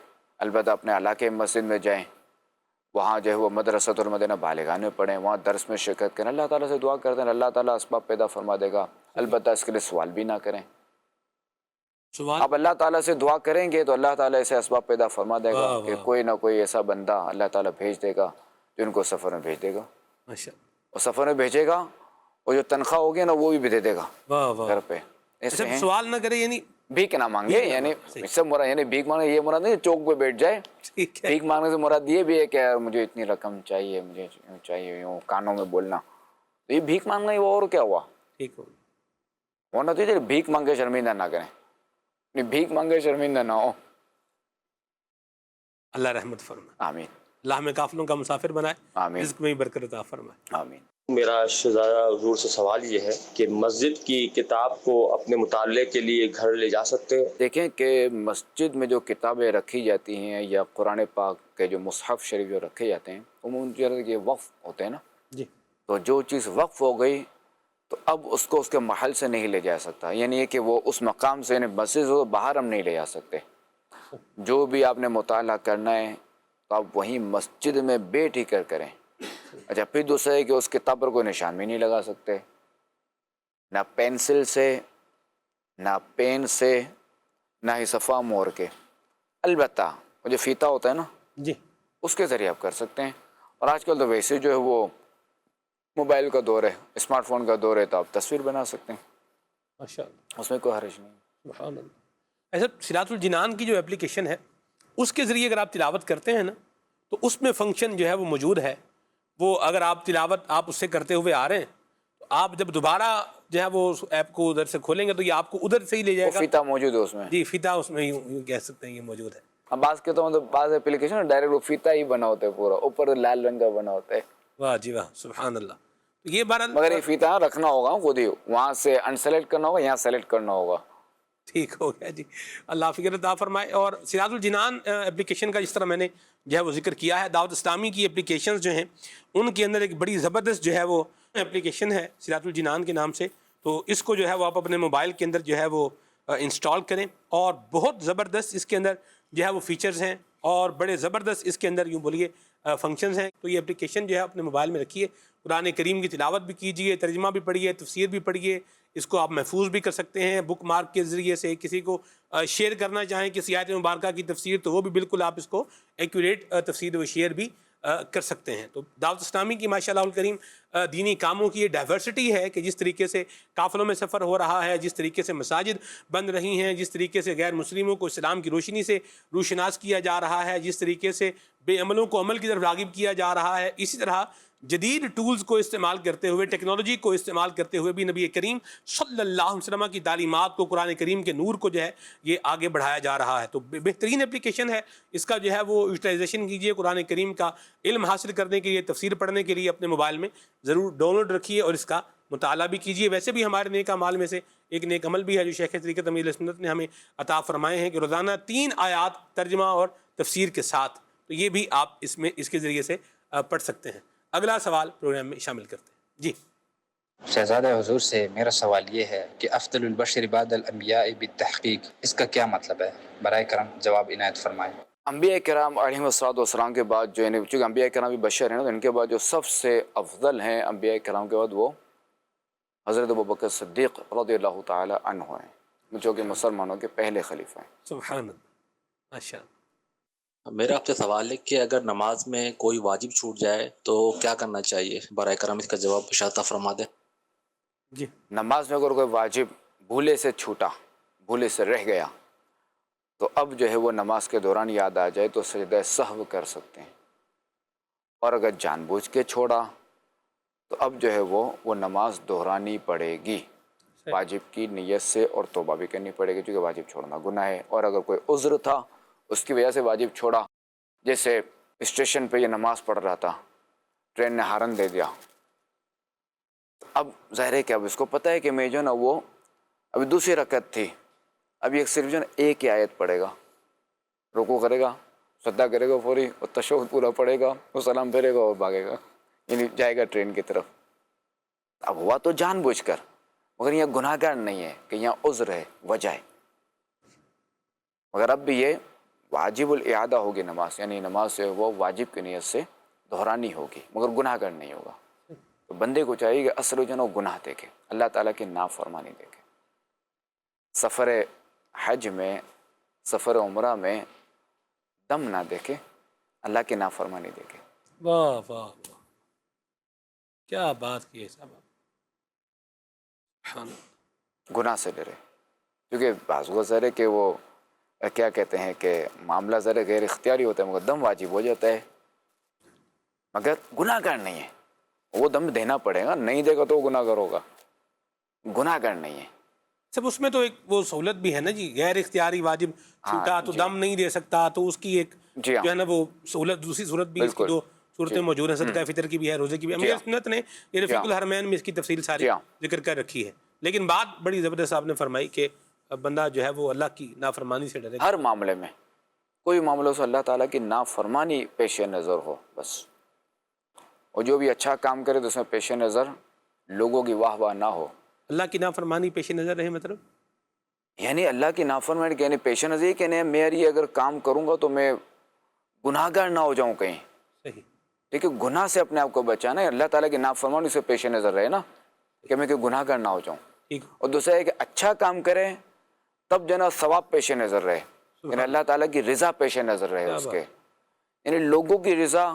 البتہ اپنے علاقے مسجد میں جائیں، وہاں جو ہے وہ مدرسۃ المدینہ بالغان میں پڑھیں، وہاں درس میں شرکت کریں، اللہ تعالیٰ سے دعا کرتے ہیں، اللہ تعالیٰ اسباب پیدا فرما دے گا، البتہ اس کے لیے سوال بھی نہ کریں۔ سوال اب اللہ تعالیٰ سے دعا کریں گے تو اللہ تعالیٰ اسے اسباب پیدا فرما دے گا واہ کہ واہ، کوئی نہ کوئی ایسا بندہ اللہ تعالیٰ بھیج دے گا جو ان کو سفر میں بھیج دے گا، ماشاء اور سفر میں بھیجے گا اور جو تنخواہ ہوگی نا وہ بھی دے دے گا واہ واہ، گھر پہ۔ ایسے صرف ہیں سوال نہ کرے یعنی بھیک نہ مانگے، بھیک نہ یعنی مانگے، صحیح، اس سے مراد یعنی بھیک مانگے یہ مراد نہیں چوک پہ بیٹھ جائے، ٹھیک ہے، بھیک مانگنے سے مراد یہ بھی ہے کہ یار مجھے اتنی رقم چاہیے، مجھے چاہیے، یوں کانوں میں بولنا، تو یہ بھیک مانگنا ہی وہ اور کیا ہوا؟ ٹھیک ہو، ہونا تو یہ بھیک مانگ کے شرمندہ نہ کریں، بھیک مانگے شرمندہ نہ ہو۔ اللہ رحمت فرمائے، آمین اللہ ہمیں قافلوں کا مسافر بنائے، آمین رزق میں بھی برکت عطا فرمائے۔ آمین۔ میرا شہزادہ حضور سے سوال یہ ہے کہ مسجد کی کتاب کو اپنے مطالعے کے لیے گھر لے جا سکتے ہیں؟ دیکھیں کہ مسجد میں جو کتابیں رکھی جاتی ہیں یا قرآن پاک کے جو مصحف شریف جو رکھے جاتے ہیں عموماً یہ وقف ہوتے ہیں نا، جی، تو جو چیز وقف ہو گئی تو اب اس کو اس کے محل سے نہیں لے جا سکتا، یعنی یہ کہ وہ اس مقام سے یعنی مسجد سے باہر ہم نہیں لے جا سکتے۔ جو بھی آپ نے مطالعہ کرنا ہے تو آپ وہیں مسجد میں بیٹھ ہی کر کریں۔ اچھا، پھر دوسرا ہے کہ اس کتاب پر کوئی نشان بھی نہیں لگا سکتے، نہ پینسل سے، نہ پین سے، نہ ہی صفحہ مور کے، البتہ وہ جو فیتا ہوتا ہے نا جی، اس کے ذریعے آپ کر سکتے ہیں۔ اور آج کل تو ویسے جو ہے وہ موبائل کا دور ہے، اسمارٹ فون کا دور ہے، تو آپ تصویر بنا سکتے ہیں، ماشاء اللہ، اس میں کوئی حرج نہیں۔ سبحان اللہ۔ ایسا صراط الجنان کی جو اپلیکیشن ہے اس کے ذریعے اگر آپ تلاوت کرتے ہیں نا تو اس میں فنکشن جو ہے وہ موجود ہے، وہ اگر آپ تلاوت آپ اس سے کرتے ہوئے آ رہے ہیں تو آپ جب دوبارہ جو ہے وہ اس ایپ کو ادھر سے کھولیں گے تو یہ آپ کو ادھر سے ہی لے جائے وہ گا۔ فیتا موجود ہے اس میں۔ جی، فیتا اس میں یوں کہہ سکتے ہیں یہ موجود ہے۔ اب بعض کے تو بعض اپلیکیشن ڈائریکٹ وہ فیتا ہی بنا ہوتا ہے، پورا اوپر لال رنگ کا بنا ہوتا ہے، واہ جی واہ، سبحان اللہ۔ تو یہ بہرحال مگر یہ فیتا رکھنا ہوگا خود ہی، وہاں سے ان سلیکٹ کرنا ہوگا، یہاں سلیکٹ کرنا ہوگا۔ ٹھیک ہو گیا جی، اللہ فکر عطا فرمائے۔ اور صراط الجنان اپلیکیشن کا جس طرح میں نے جو ہے وہ ذکر کیا ہے، دعوت اسلامی کی اپلیکیشنز جو ہیں ان کے اندر ایک بڑی زبردست جو ہے وہ اپلیکیشن ہے صراط الجنان کے نام سے، تو اس کو جو ہے وہ آپ اپنے موبائل کے اندر جو ہے وہ انسٹال کریں، اور بہت زبردست اس کے اندر جو ہے وہ فیچرز ہیں اور بڑے زبردست اس کے اندر یوں بولیے فنکشنز ہیں۔ تو یہ اپلیکیشن جو ہے اپنے موبائل میں رکھیے، قرآن کریم کی تلاوت بھی کیجیے، ترجمہ بھی پڑھیے، تفسیر بھی پڑھیے، اس کو آپ محفوظ بھی کر سکتے ہیں بک مارک کے ذریعے سے۔ کسی کو شیئر کرنا چاہیں کسی آیت مبارکہ کی تفسیر تو وہ بھی بالکل آپ اس کو ایکوریٹ تفسیر و شیئر بھی کر سکتے ہیں۔ تو دعوت اسلامی کی ماشاء اللہ الکریم دینی کاموں کی یہ ڈائیورسٹی ہے کہ جس طریقے سے قافلوں میں سفر ہو رہا ہے، جس طریقے سے مساجد بن رہی ہیں، جس طریقے سے غیر مسلموں کو اسلام کی روشنی سے روشناس کیا جا رہا ہے، جس طریقے سے بے عملوں کو عمل کی طرف راغب کیا جا رہا ہے، اسی طرح جدید ٹولز کو استعمال کرتے ہوئے، ٹیکنالوجی کو استعمال کرتے ہوئے بھی نبی کریم صلی اللہ علیہ وسلم کی تعلیمات کو، قرآن کریم کے نور کو جو ہے یہ آگے بڑھایا جا رہا ہے۔ تو بہترین اپلیکیشن ہے، اس کا جو ہے وہ یوٹیلائزیشن کیجئے، قرآن کریم کا علم حاصل کرنے کے لیے، تفسیر پڑھنے کے لیے اپنے موبائل میں ضرور ڈاؤن لوڈ رکھیے اور اس کا مطالعہ بھی کیجئے۔ ویسے بھی ہمارے نیک اعمال میں سے ایک نیک عمل بھی ہے جو شیخ طریقت امیر سنت نے ہمیں عطا فرمائے ہیں کہ روزانہ 3 آیات ترجمہ اور تفسیر کے ساتھ، تو یہ بھی آپ اس کے ذریعے سے پڑھ سکتے ہیں۔ اگلا سوال پروگرام میں شامل کرتے ہیں جی۔ شہزادہ حضور سے میرا سوال یہ ہے کہ افضل البشر بعد الانبیاء بالتحقیق اس کا کیا مطلب ہے؟ برائے کرم جواب عنایت فرمائیں۔ انبیاء کرام علیہ السلام کے بعد جو یعنی چونکہ انبیاء کرام بھی بشر ہیں نا، تو ان کے بعد جو سب سے افضل ہیں انبیاء کرام کے بعد وہ حضرت ابوبکر صدیق رضی اللہ تعالی عنہ ہیں جو کہ مسلمانوں کے پہلے خلیفہ ہیں۔ سبحان اللہ، ماشاء اللہ۔ میرا آپ سے سوال ہے کہ اگر نماز میں کوئی واجب چھوٹ جائے تو کیا کرنا چاہیے؟ برائے کرم اس کا جواب اشارہ فرما دیں۔ جی، نماز میں اگر کوئی واجب بھولے سے چھوٹا، بھولے سے رہ گیا، تو اب جو ہے وہ نماز کے دوران یاد آ جائے تو سجدہ سہو کر سکتے ہیں، اور اگر جان بوجھ کے چھوڑا تو اب جو ہے وہ نماز دہرانی پڑے گی واجب کی نیت سے، اور توبہ بھی کرنی پڑے گی کیونکہ واجب چھوڑنا گناہ ہے۔ اور اگر کوئی عذر تھا اس کی وجہ سے واجب چھوڑا، جیسے اسٹیشن پہ یہ نماز پڑھ رہا تھا، ٹرین نے ہارن دے دیا، اب ظاہر ہے کہ اب اس کو پتہ ہے کہ میں جو نا وہ ابھی دوسری رکعت تھی، اب یہ صرف جو نا ایک ہی آیت پڑھے گا، رکوع کرے گا، سجدہ کرے گا فوری، اور تشہد پورا پڑھے گا، وہ سلام پھیرے گا اور بھاگے گا، یعنی جائے گا ٹرین کی طرف۔ اب ہوا تو جان بوجھ کر، مگر یہ گناہ گار نہیں ہے کہ یہاں عذر ہے، وجہ ہے، مگر اب بھی یہ واجب الاعادہ ہوگی نماز، یعنی نماز سے وہ واجب کی نیت سے دہرانی ہوگی، مگر گناہ گار نہیں ہوگا۔ تو بندے کو چاہیے کہ اصل جو ہے وہ گناہ دیکھے، اللہ تعالیٰ کی نافرمانی دیکھے، سفر حج میں، سفر عمرہ میں دم نہ دیکھے، اللہ کی نافرمانی دیکھے۔ واہ واہ واہ، کیا بات کی ہے صاحب، سبحان اللہ۔ گناہ سے ڈرے، کیونکہ بعض وہ ذرے کہ وہ کیا کہتے ہیں کہ معاملہ ذرا غیر اختیاری ہوتا ہے، مگر دم واجب ہو جاتا ہے، مگر گناہ گار نہیں ہے، وہ دم دینا پڑے گا، نہیں دے گا تو وہ گناہ گار ہوگا، گناہ گار نہیں ہے۔ سب اس میں تو ایک وہ سہولت بھی ہے نا جی، غیر اختیاری واجب چھوٹا تو دم نہیں دے سکتا، تو اس کی ایک جی ہاں، جو ہے نا وہ سہولت، دوسری صورت بھی اس کی دو صورتیں موجود ہیں، صدقہ فطر کی بھی ہے، روزے کی بھی ہے۔ امیر سنت نے یہ رفیق الحرمین میں اس کی تفصیل ساری ذکر کر رکھی ہے، لیکن بات بڑی زبردست آپ نے فرمائی کہ بندہ جو ہے وہ اللہ کی نافرمانی سے ڈرے، ہر معاملے میں، کوئی معاملہ سے اللہ تعالیٰ کی نافرمانی پیش نظر ہو بس، اور جو بھی اچھا کام کرے تو اس میں پیش نظر لوگوں کی واہ واہ نہ ہو۔ اللہ کی نافرمانی پیش نظر رہے مطلب یعنی اللہ کی نافرمانی یعنی پیش نظر یہ کہ میں یہ اگر کام کروں گا تو میں گناہ گار نہ ہو جاؤں کہیں، صحیح، ٹھیک ہے، گناہ سے اپنے آپ کو بچانا ہے، اللہ تعالیٰ کی نافرمانی سے پیش نظر رہے نا کہ میں کہ گناہ گار نہ ہو جاؤں، ٹھیک، اور دوسرا ہے کہ اچھا کام کرے تب جو نا ثواب پیش نظر رہے، یعنی اللہ تعالیٰ کی رضا پیش نظر رہے اس کے، یعنی لوگوں کی رضا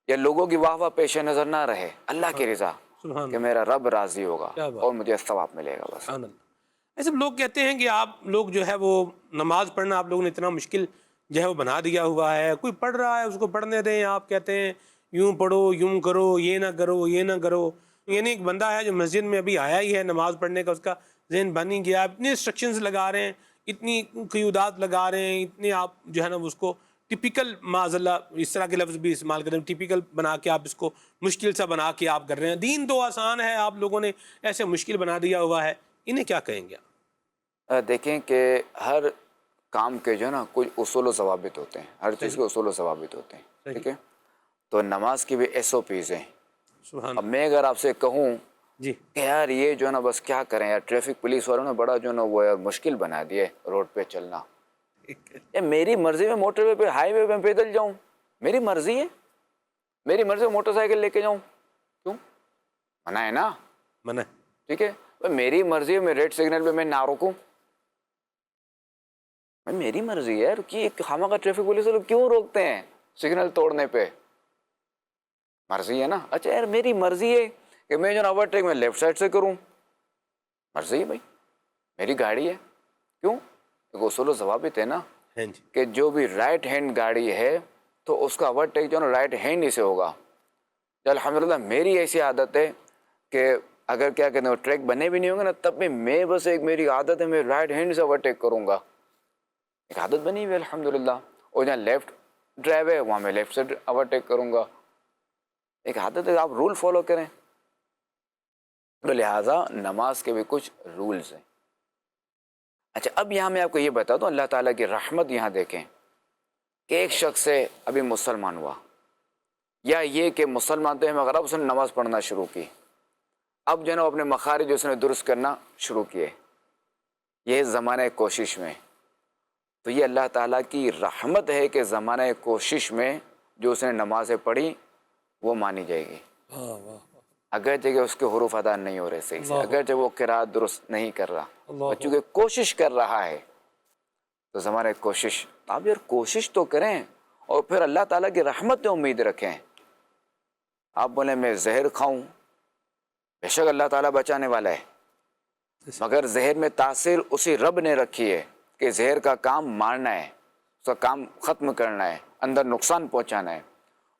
یا لوگوں کی واہ واہ پیش نظر نہ رہے، اللہ کی رضا کہ میرا رب راضی ہوگا اور مجھے ثواب ملے گا بس۔ ایسے لوگ کہتے ہیں کہ آپ لوگ جو ہے وہ نماز پڑھنا آپ لوگوں نے اتنا مشکل جو ہے وہ بنا دیا ہوا ہے، کوئی پڑھ رہا ہے اس کو پڑھنے دیں، آپ کہتے ہیں یوں پڑھو، یوں کرو، یہ نہ کرو، یہ نہ کرو، یعنی ایک بندہ ہے جو مسجد میں ابھی آیا ہی ہے نماز پڑھنے کا، اس کا ذہن بن ہی گیا، اتنے انسٹرکشنز لگا رہے ہیں، اتنی قیودات لگا رہے ہیں، اتنے آپ جو ہے نا اس کو ٹپیکل معاذ اللہ اس طرح کے لفظ بھی استعمال کریں، ٹپیکل بنا کے آپ اس کو مشکل سا بنا کے آپ کر رہے ہیں، دین تو آسان ہے، آپ لوگوں نے ایسے مشکل بنا دیا ہوا ہے، انہیں کیا کہیں گے آپ؟ دیکھیں کہ ہر کام کے جو ہے نا کچھ اصول و ضوابط ہوتے ہیں، ہر چیز کے اصول و ضوابط ہوتے ہیں، ٹھیک ہے، تو نماز کی بھی SOPs ہیں۔ اب میں اگر آپ سے کہوں جی کہ یار یہ جو ہے نا بس کیا کریں یار، ٹریفک پولیس والوں نے بڑا جو ہے نا وہ یار مشکل بنا دیا ہے روڈ پہ چلنا، میری مرضی میں موٹر وے پہ ہائی وے پہ پیدل جاؤں، میری مرضی ہے، میری مرضی میں موٹر سائیکل لے کے جاؤں، کیوں منع ہے نا، منع، ٹھیک ہے، میری مرضی ہے میں ریڈ سگنل پہ میں نہ رکوں، میری مرضی ہے کہ خامہ کا ٹریفک پولیس والے کیوں روکتے ہیں سگنل توڑنے پہ، مرضی ہے نا، اچھا یار میری مرضی ہے کہ میں جو نا اوورٹیک میں لیفٹ سائڈ سے کروں، مرضی ہے بھائی، میری گاڑی ہے، کیوں ایک اصول و ضوابط ہے نا کہ جو بھی رائٹ ہینڈ گاڑی ہے تو اس کا اوورٹیک جو ہے نا رائٹ ہینڈ ہی سے ہوگا۔ الحمدللہ میری ایسی عادت ہے کہ اگر کیا کہتے ہیں وہ ٹریک بنے بھی نہیں ہوں گے نا تب بھی میں بس ایک میری عادت ہے میں رائٹ ہینڈ سے اوورٹیک کروں گا، ایک عادت بنی ہوئی ہے الحمدللہ، اور جہاں لیفٹ ڈرائیو ہے وہاں میں لیفٹ سے اوورٹیک کروں گا، ایک عادت ہے، آپ رول فالو کریں۔ تو لہٰذا نماز کے بھی کچھ رولز ہیں۔ اچھا اب یہاں میں آپ کو یہ بتا دوں، اللہ تعالیٰ کی رحمت یہاں دیکھیں کہ ایک شخص سے ابھی مسلمان ہوا، یا یہ کہ مسلمان تو ہے مگر اب اس نے نماز پڑھنا شروع کی، اب جو ہے نا اپنے مخارج اس نے درست کرنا شروع کیے، یہ زمانہ کوشش میں، تو یہ اللہ تعالیٰ کی رحمت ہے کہ زمانہ کوشش میں جو اس نے نمازیں پڑھی وہ مانی جائے گی۔ اگرچہ کہ اس کے حروف ادا نہیں ہو رہے صحیح سے، اللہ اگرچہ وہ قرات درست نہیں کر رہا، اللہ بچوں کی کوشش کر رہا ہے، تو ہمارے کوشش، آپ یار کوشش تو کریں اور پھر اللہ تعالیٰ کی رحمت میں امید رکھیں. آپ بولیں میں زہر کھاؤں، بے شک اللہ تعالیٰ بچانے والا ہے، مگر زہر میں تاثیر اسی رب نے رکھی ہے کہ زہر کا کام مارنا ہے، اس کا کام ختم کرنا ہے، اندر نقصان پہنچانا ہے.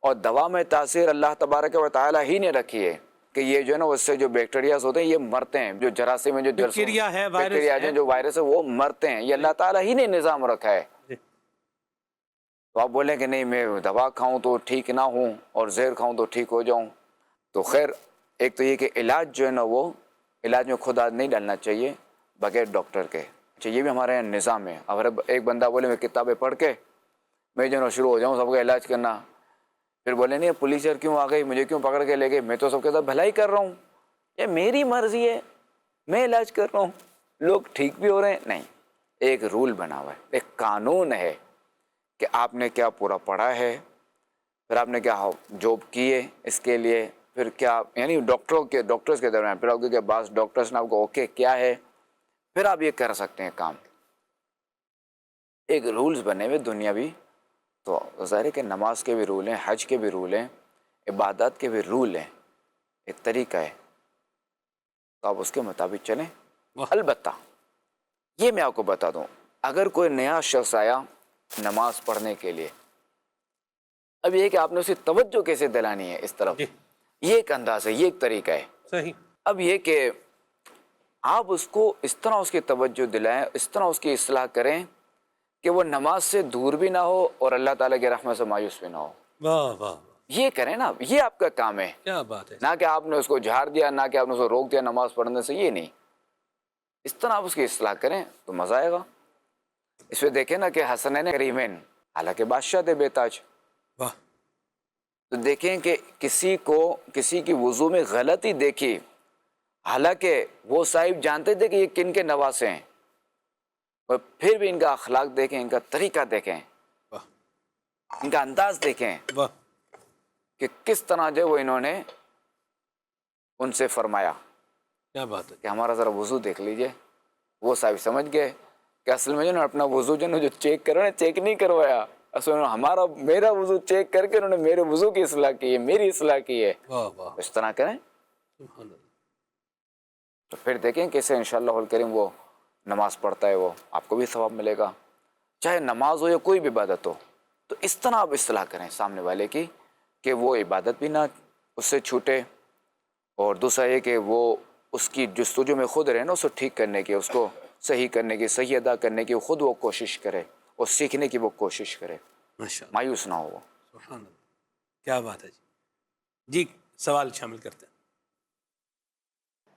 اور دوا میں تاثیر اللہ تبارک و تعالیٰ ہی نے رکھی ہے کہ یہ جو ہے نا اس سے جو بیکٹیریاز ہوتے ہیں یہ مرتے ہیں، جو جراثیم میں جو بیکٹیریا ہے، وائرس بیکٹیریا ہے، جو وائرس ہے وہ مرتے ہیں، یہ اللہ تعالیٰ ہی نے نظام رکھا ہے. تو آپ بولیں کہ نہیں میں دوا کھاؤں تو ٹھیک نہ ہوں اور زہر کھاؤں تو ٹھیک ہو جاؤں. تو خیر ایک تو یہ کہ علاج جو ہے نا وہ علاج میں خود ہاتھ نہیں ڈالنا چاہیے بغیر ڈاکٹر کے. اچھا یہ بھی ہمارے یہاں نظام ہے. اگر ایک بندہ بولے میں کتابیں پڑھ کے میں جو ہے نا شروع ہو جاؤں سب کا علاج کرنا، پھر بولے نہیں پولیس یار کیوں آ گئی، مجھے کیوں پکڑ کے لے گئے، میں تو سب کے ساتھ بھلائی کر رہا ہوں، یہ میری مرضی ہے، میں علاج کر رہا ہوں، لوگ ٹھیک بھی ہو رہے ہیں. نہیں، ایک رول بنا ہوا ہے، ایک قانون ہے کہ آپ نے کیا پورا پڑھا ہے، پھر آپ نے کیا جاب کی ہے اس کے لیے، پھر کیا یعنی ڈاکٹرز کے درمیان پھر آپ کے بعض ڈاکٹرز نے آپ کو اوکے کیا ہے، پھر آپ یہ کر سکتے ہیں کام. ایک رولز بنے ہوئے دنیاوی. تو ظاہر ہے کہ نماز کے بھی رول ہیں، حج کے بھی رول ہیں، عبادات کے بھی رول ہیں، ایک طریقہ ہے، تو آپ اس کے مطابق چلیں. البتہ یہ میں آپ کو بتا دوں، اگر کوئی نیا شخص آیا نماز پڑھنے کے لیے، اب یہ کہ آپ نے اسے توجہ کیسے دلانی ہے اس طرف، یہ ایک انداز ہے، یہ ایک طریقہ ہے. صحیح. اب یہ کہ آپ اس کو اس طرح اس کی توجہ دلائیں، اس طرح اس کی اصلاح کریں کہ وہ نماز سے دور بھی نہ ہو اور اللہ تعالیٰ کی رحمت سے مایوس بھی نہ ہو. واہ واہ، یہ کریں نا، یہ آپ کا کام ہے. کیا بات ہے. نہ کہ آپ نے اس کو جھاڑ دیا، نہ کہ آپ نے اس کو روک دیا نماز پڑھنے سے، یہ نہیں. اس طرح آپ اس کی اصلاح کریں تو مزہ آئے گا. اس میں دیکھیں نا کہ حسنین کریمین، حالانکہ بادشاہ تھے بے تاج، واہ. تو دیکھیں کہ کسی کی وضو میں غلطی دیکھی، حالانکہ وہ صاحب جانتے تھے کہ یہ کن کے نواسے ہیں، اور پھر بھی ان کا اخلاق دیکھیں، ان کا طریقہ دیکھیں، ان کا انداز دیکھیں کہ کس طرح جو وہ انہوں نے ان سے فرمایا. کیا بات ہے کہ ہمارا ذرا وضو دیکھ لیجئے. وہ صاحب سمجھ گئے کہ اصل میں جو نا اپنا وضو جو چیک کرو نا، چیک نہیں کروایا، اصل میں میرا وضو چیک کر کے انہوں نے میرے وضو کی اصلاح کی ہے، میری اصلاح کی ہے. اس طرح کریں تو پھر دیکھیں کیسے انشاءاللہ الکریم وہ نماز پڑھتا ہے، وہ آپ کو بھی ثواب ملے گا. چاہے نماز ہو یا کوئی بھی عبادت ہو، تو اس طرح آپ اصلاح کریں سامنے والے کی کہ وہ عبادت بھی نہ اس سے چھوٹے، اور دوسرا یہ کہ وہ اس کی جستجو میں خود رہے نا، اس کو ٹھیک کرنے کی، اس کو صحیح کرنے کی، صحیح ادا کرنے کی خود وہ کوشش کرے اور سیکھنے کی وہ کوشش کرے، مایوس نہ ہو وہ. سبحان اللہ، کیا بات ہے. جی سوال شامل کرتے ہیں.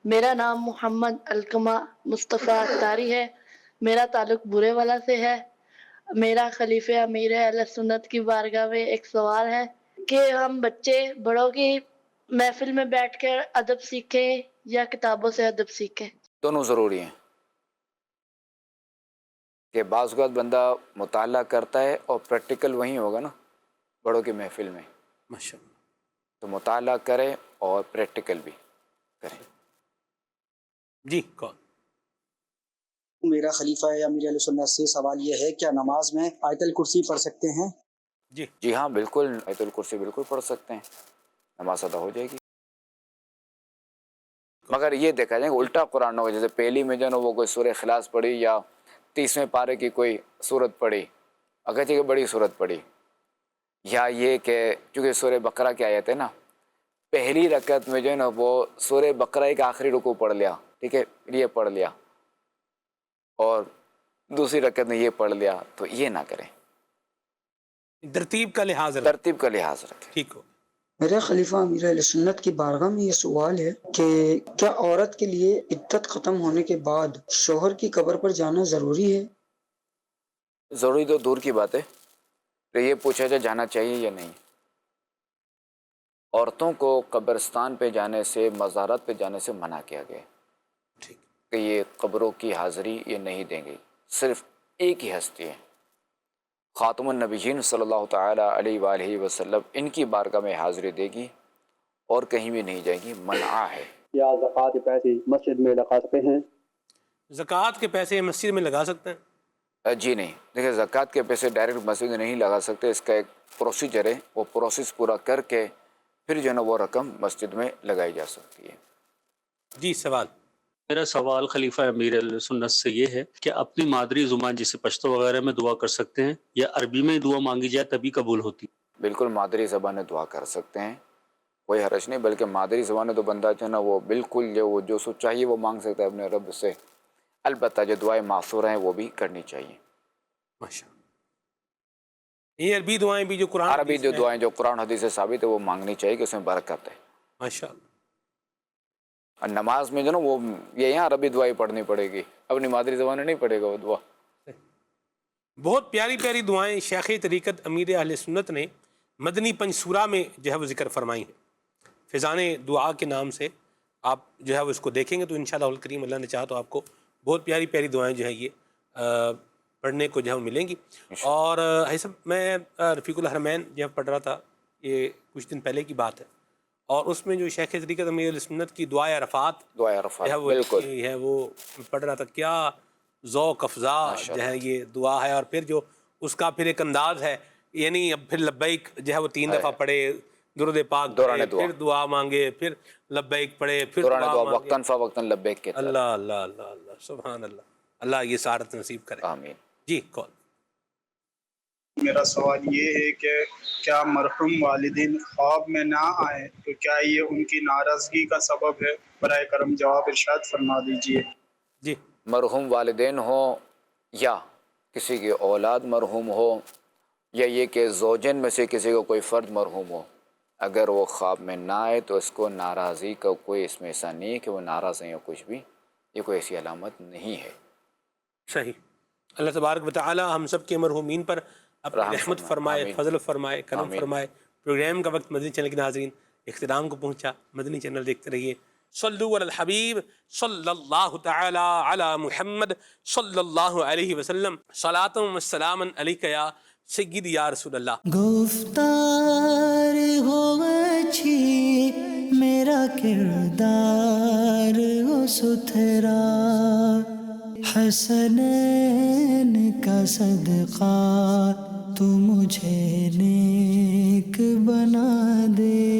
میرا نام محمد القمہ مصطفیٰ اختاری ہے، میرا تعلق برے والا سے ہے. میرا خلیفہ امیر اہل سنت کی بارگاہ میں ایک سوال ہے کہ ہم بچے بڑوں کی محفل میں بیٹھ کر ادب سیکھیں یا کتابوں سے ادب سیکھیں؟ دونوں ضروری ہیں. کہ بعض اوقات بندہ مطالعہ کرتا ہے اور پریکٹیکل وہیں ہوگا نا بڑوں کی محفل میں، ماشاءاللہ، تو مطالعہ کرے اور پریکٹیکل بھی کریں. جی کون؟ میرا خلیفہ امیر اہل سنت سے سوال یہ ہے، کیا نماز میں آیت الکرسی پڑھ سکتے ہیں؟ جی ہاں بالکل، آیت الکرسی بالکل پڑھ سکتے ہیں، نماز ادا ہو جائے گی. مگر یہ دیکھا جائے کہ الٹا قرآن ہوگا، جیسے پہلی میں جو ہے نا وہ کوئی سورہ اخلاص پڑھی یا 30ویں پارے کی کوئی سورت پڑھی، اگرچہ کہ بڑی سورت پڑھی، یا یہ کہ چونکہ سورہ بقرہ کی آیت ہے نا، پہلی رکعت میں جو ہے نا وہ سورہ بقرہ کا آخری رکوع پڑھ لیا، ٹھیک ہے، یہ پڑھ لیا، اور دوسری رکعت میں یہ پڑھ لیا، تو یہ نہ کریں. ترتیب کا لحاظ رکھیں. ٹھیک ہو. میرے خلیفہ امیر اہل سنت کی بارگاہ میں یہ سوال ہے کہ کیا عورت کے لیے عدت ختم ہونے کے بعد شوہر کی قبر پر جانا ضروری ہے؟ ضروری تو دور کی بات ہے، تو یہ پوچھا جائے جانا چاہیے یا نہیں. عورتوں کو قبرستان پہ جانے سے، مزارات پہ جانے سے منع کیا گیا کہ یہ قبروں کی حاضری یہ نہیں دیں گی. صرف ایک ہی ہستی ہے، خاتم النبیین صلی اللہ تعالیٰ علیہ وآلہ وسلم، ان کی بارگاہ میں حاضری دے گی اور کہیں بھی نہیں جائیں گی، منع ہے۔ یا زکوٰۃ کے پیسے مسجد میں لگا سکتے ہیں؟ زکوٰۃ کے پیسے مسجد میں لگا سکتے ہیں؟ جی نہیں، دیکھیں زکوٰۃ کے پیسے ڈائریکٹ مسجد میں نہیں لگا سکتے، اس کا ایک پروسیجر ہے، وہ پروسیس پورا کر کے پھر جو ہے نا وہ رقم مسجد میں لگائی جا سکتی ہے۔ جی سوال۔ میرا سوال خلیفہ امیر اہل سنت سے یہ ہے کہ اپنی مادری زبان جسے پشتو وغیرہ میں دعا کر سکتے ہیں یا عربی میں دعا مانگی جائے تبھی قبول ہوتی؟ بالکل مادری زبان میں دعا کر سکتے ہیں، کوئی حرج نہیں، بلکہ مادری زبان میں تو بندہ جو ہے نا وہ بالکل جو سو چاہیے وہ مانگ سکتا ہے اپنے رب سے، البتہ جو دعائیں معصورہ ہیں وہ بھی کرنی چاہیے۔ ماشاء اللہ۔ یہ عربی دعائیں بھی جو قرآن عربی جو دعائیں جو قرآن حدیث سے ثابت ہے وہ مانگنی چاہیے کہ اس میں برکت ہے۔ ماشاء اللہ۔ اور نماز میں جو نا وہ یہاں عربی دعائیں پڑھنی پڑے گی، اپنی مادری زبان میں نہیں پڑھے گا وہ دعا۔ بہت پیاری پیاری دعائیں شیخ طریقت امیر اہل سنت نے مدنی پنج سورہ میں جو ہے وہ ذکر فرمائی ہیں، فیضان دعا کے نام سے۔ آپ جو ہے وہ اس کو دیکھیں گے تو انشاءاللہ الکریم اللہ نے چاہا تو آپ کو بہت پیاری پیاری دعائیں جو ہیں یہ پڑھنے کو جو ہے ملیں گی۔ اور میں رفیق الحرمین جو ہے پڑھ رہا تھا، یہ کچھ دن پہلے کی بات ہے، اور اس میں جو شیخ طریقت امیر اہل سنت کی دعائے عرفات بالکل ہے وہ پڑھ رہا تھا، کیا ذوق افزا جو ہے یہ دعا ہے۔ اور پھر جو اس کا پھر ایک انداز ہے، یعنی اب پھر لبیک جو ہے وہ 3 دفعہ پڑھے، درود پاک پڑھے، پھر دعا مانگے، پھر لبیک پڑھے، پھر دعا مانگے، وقتاً فوقتاً لبیک کے۔ اللہ اللہ اللہ اللہ سبحان اللہ، اللہ یہ سعادت نصیب کرے، آمین۔ جی کال۔ میرا سوال یہ ہے کہ کیا مرحوم والدین خواب میں نہ آئیں تو کیا یہ ان کی ناراضگی کا سبب ہے؟ برائے کرم جواب ارشاد فرما دیجیے۔ جی، مرحوم والدین ہوں یا کسی کی اولاد مرحوم ہو یا یہ کہ زوجین میں سے کسی کو کوئی فرد مرحوم ہو، اگر وہ خواب میں نہ آئے تو اس کو ناراضی کا کوئی اس میں ایسا نہیں ہے کہ وہ ناراض ہیں یا کچھ بھی، یہ کوئی ایسی علامت نہیں ہے۔ صحیح۔ اللہ تبارک و تعالی ہم سب کے مرحومین پر اپنی رحمت فرمائے، فضل فرمائے، کرم فرمائے۔ پروگرام کا وقت مدنی چینل کے ناظرین اختتام کو پہنچا، مدنی چینل دیکھتے رہیے۔ صلو علی الحبیب صلی اللہ تعالی علی محمد صلی اللہ علیہ وسلم، صلاۃ و سلام علیک یا سیدی یا رسول اللہ۔ گفتار ہو اچھی میرا کردار ہو ستھرا، حسنین کا صدقہ تو مجھے نیک بنا دے۔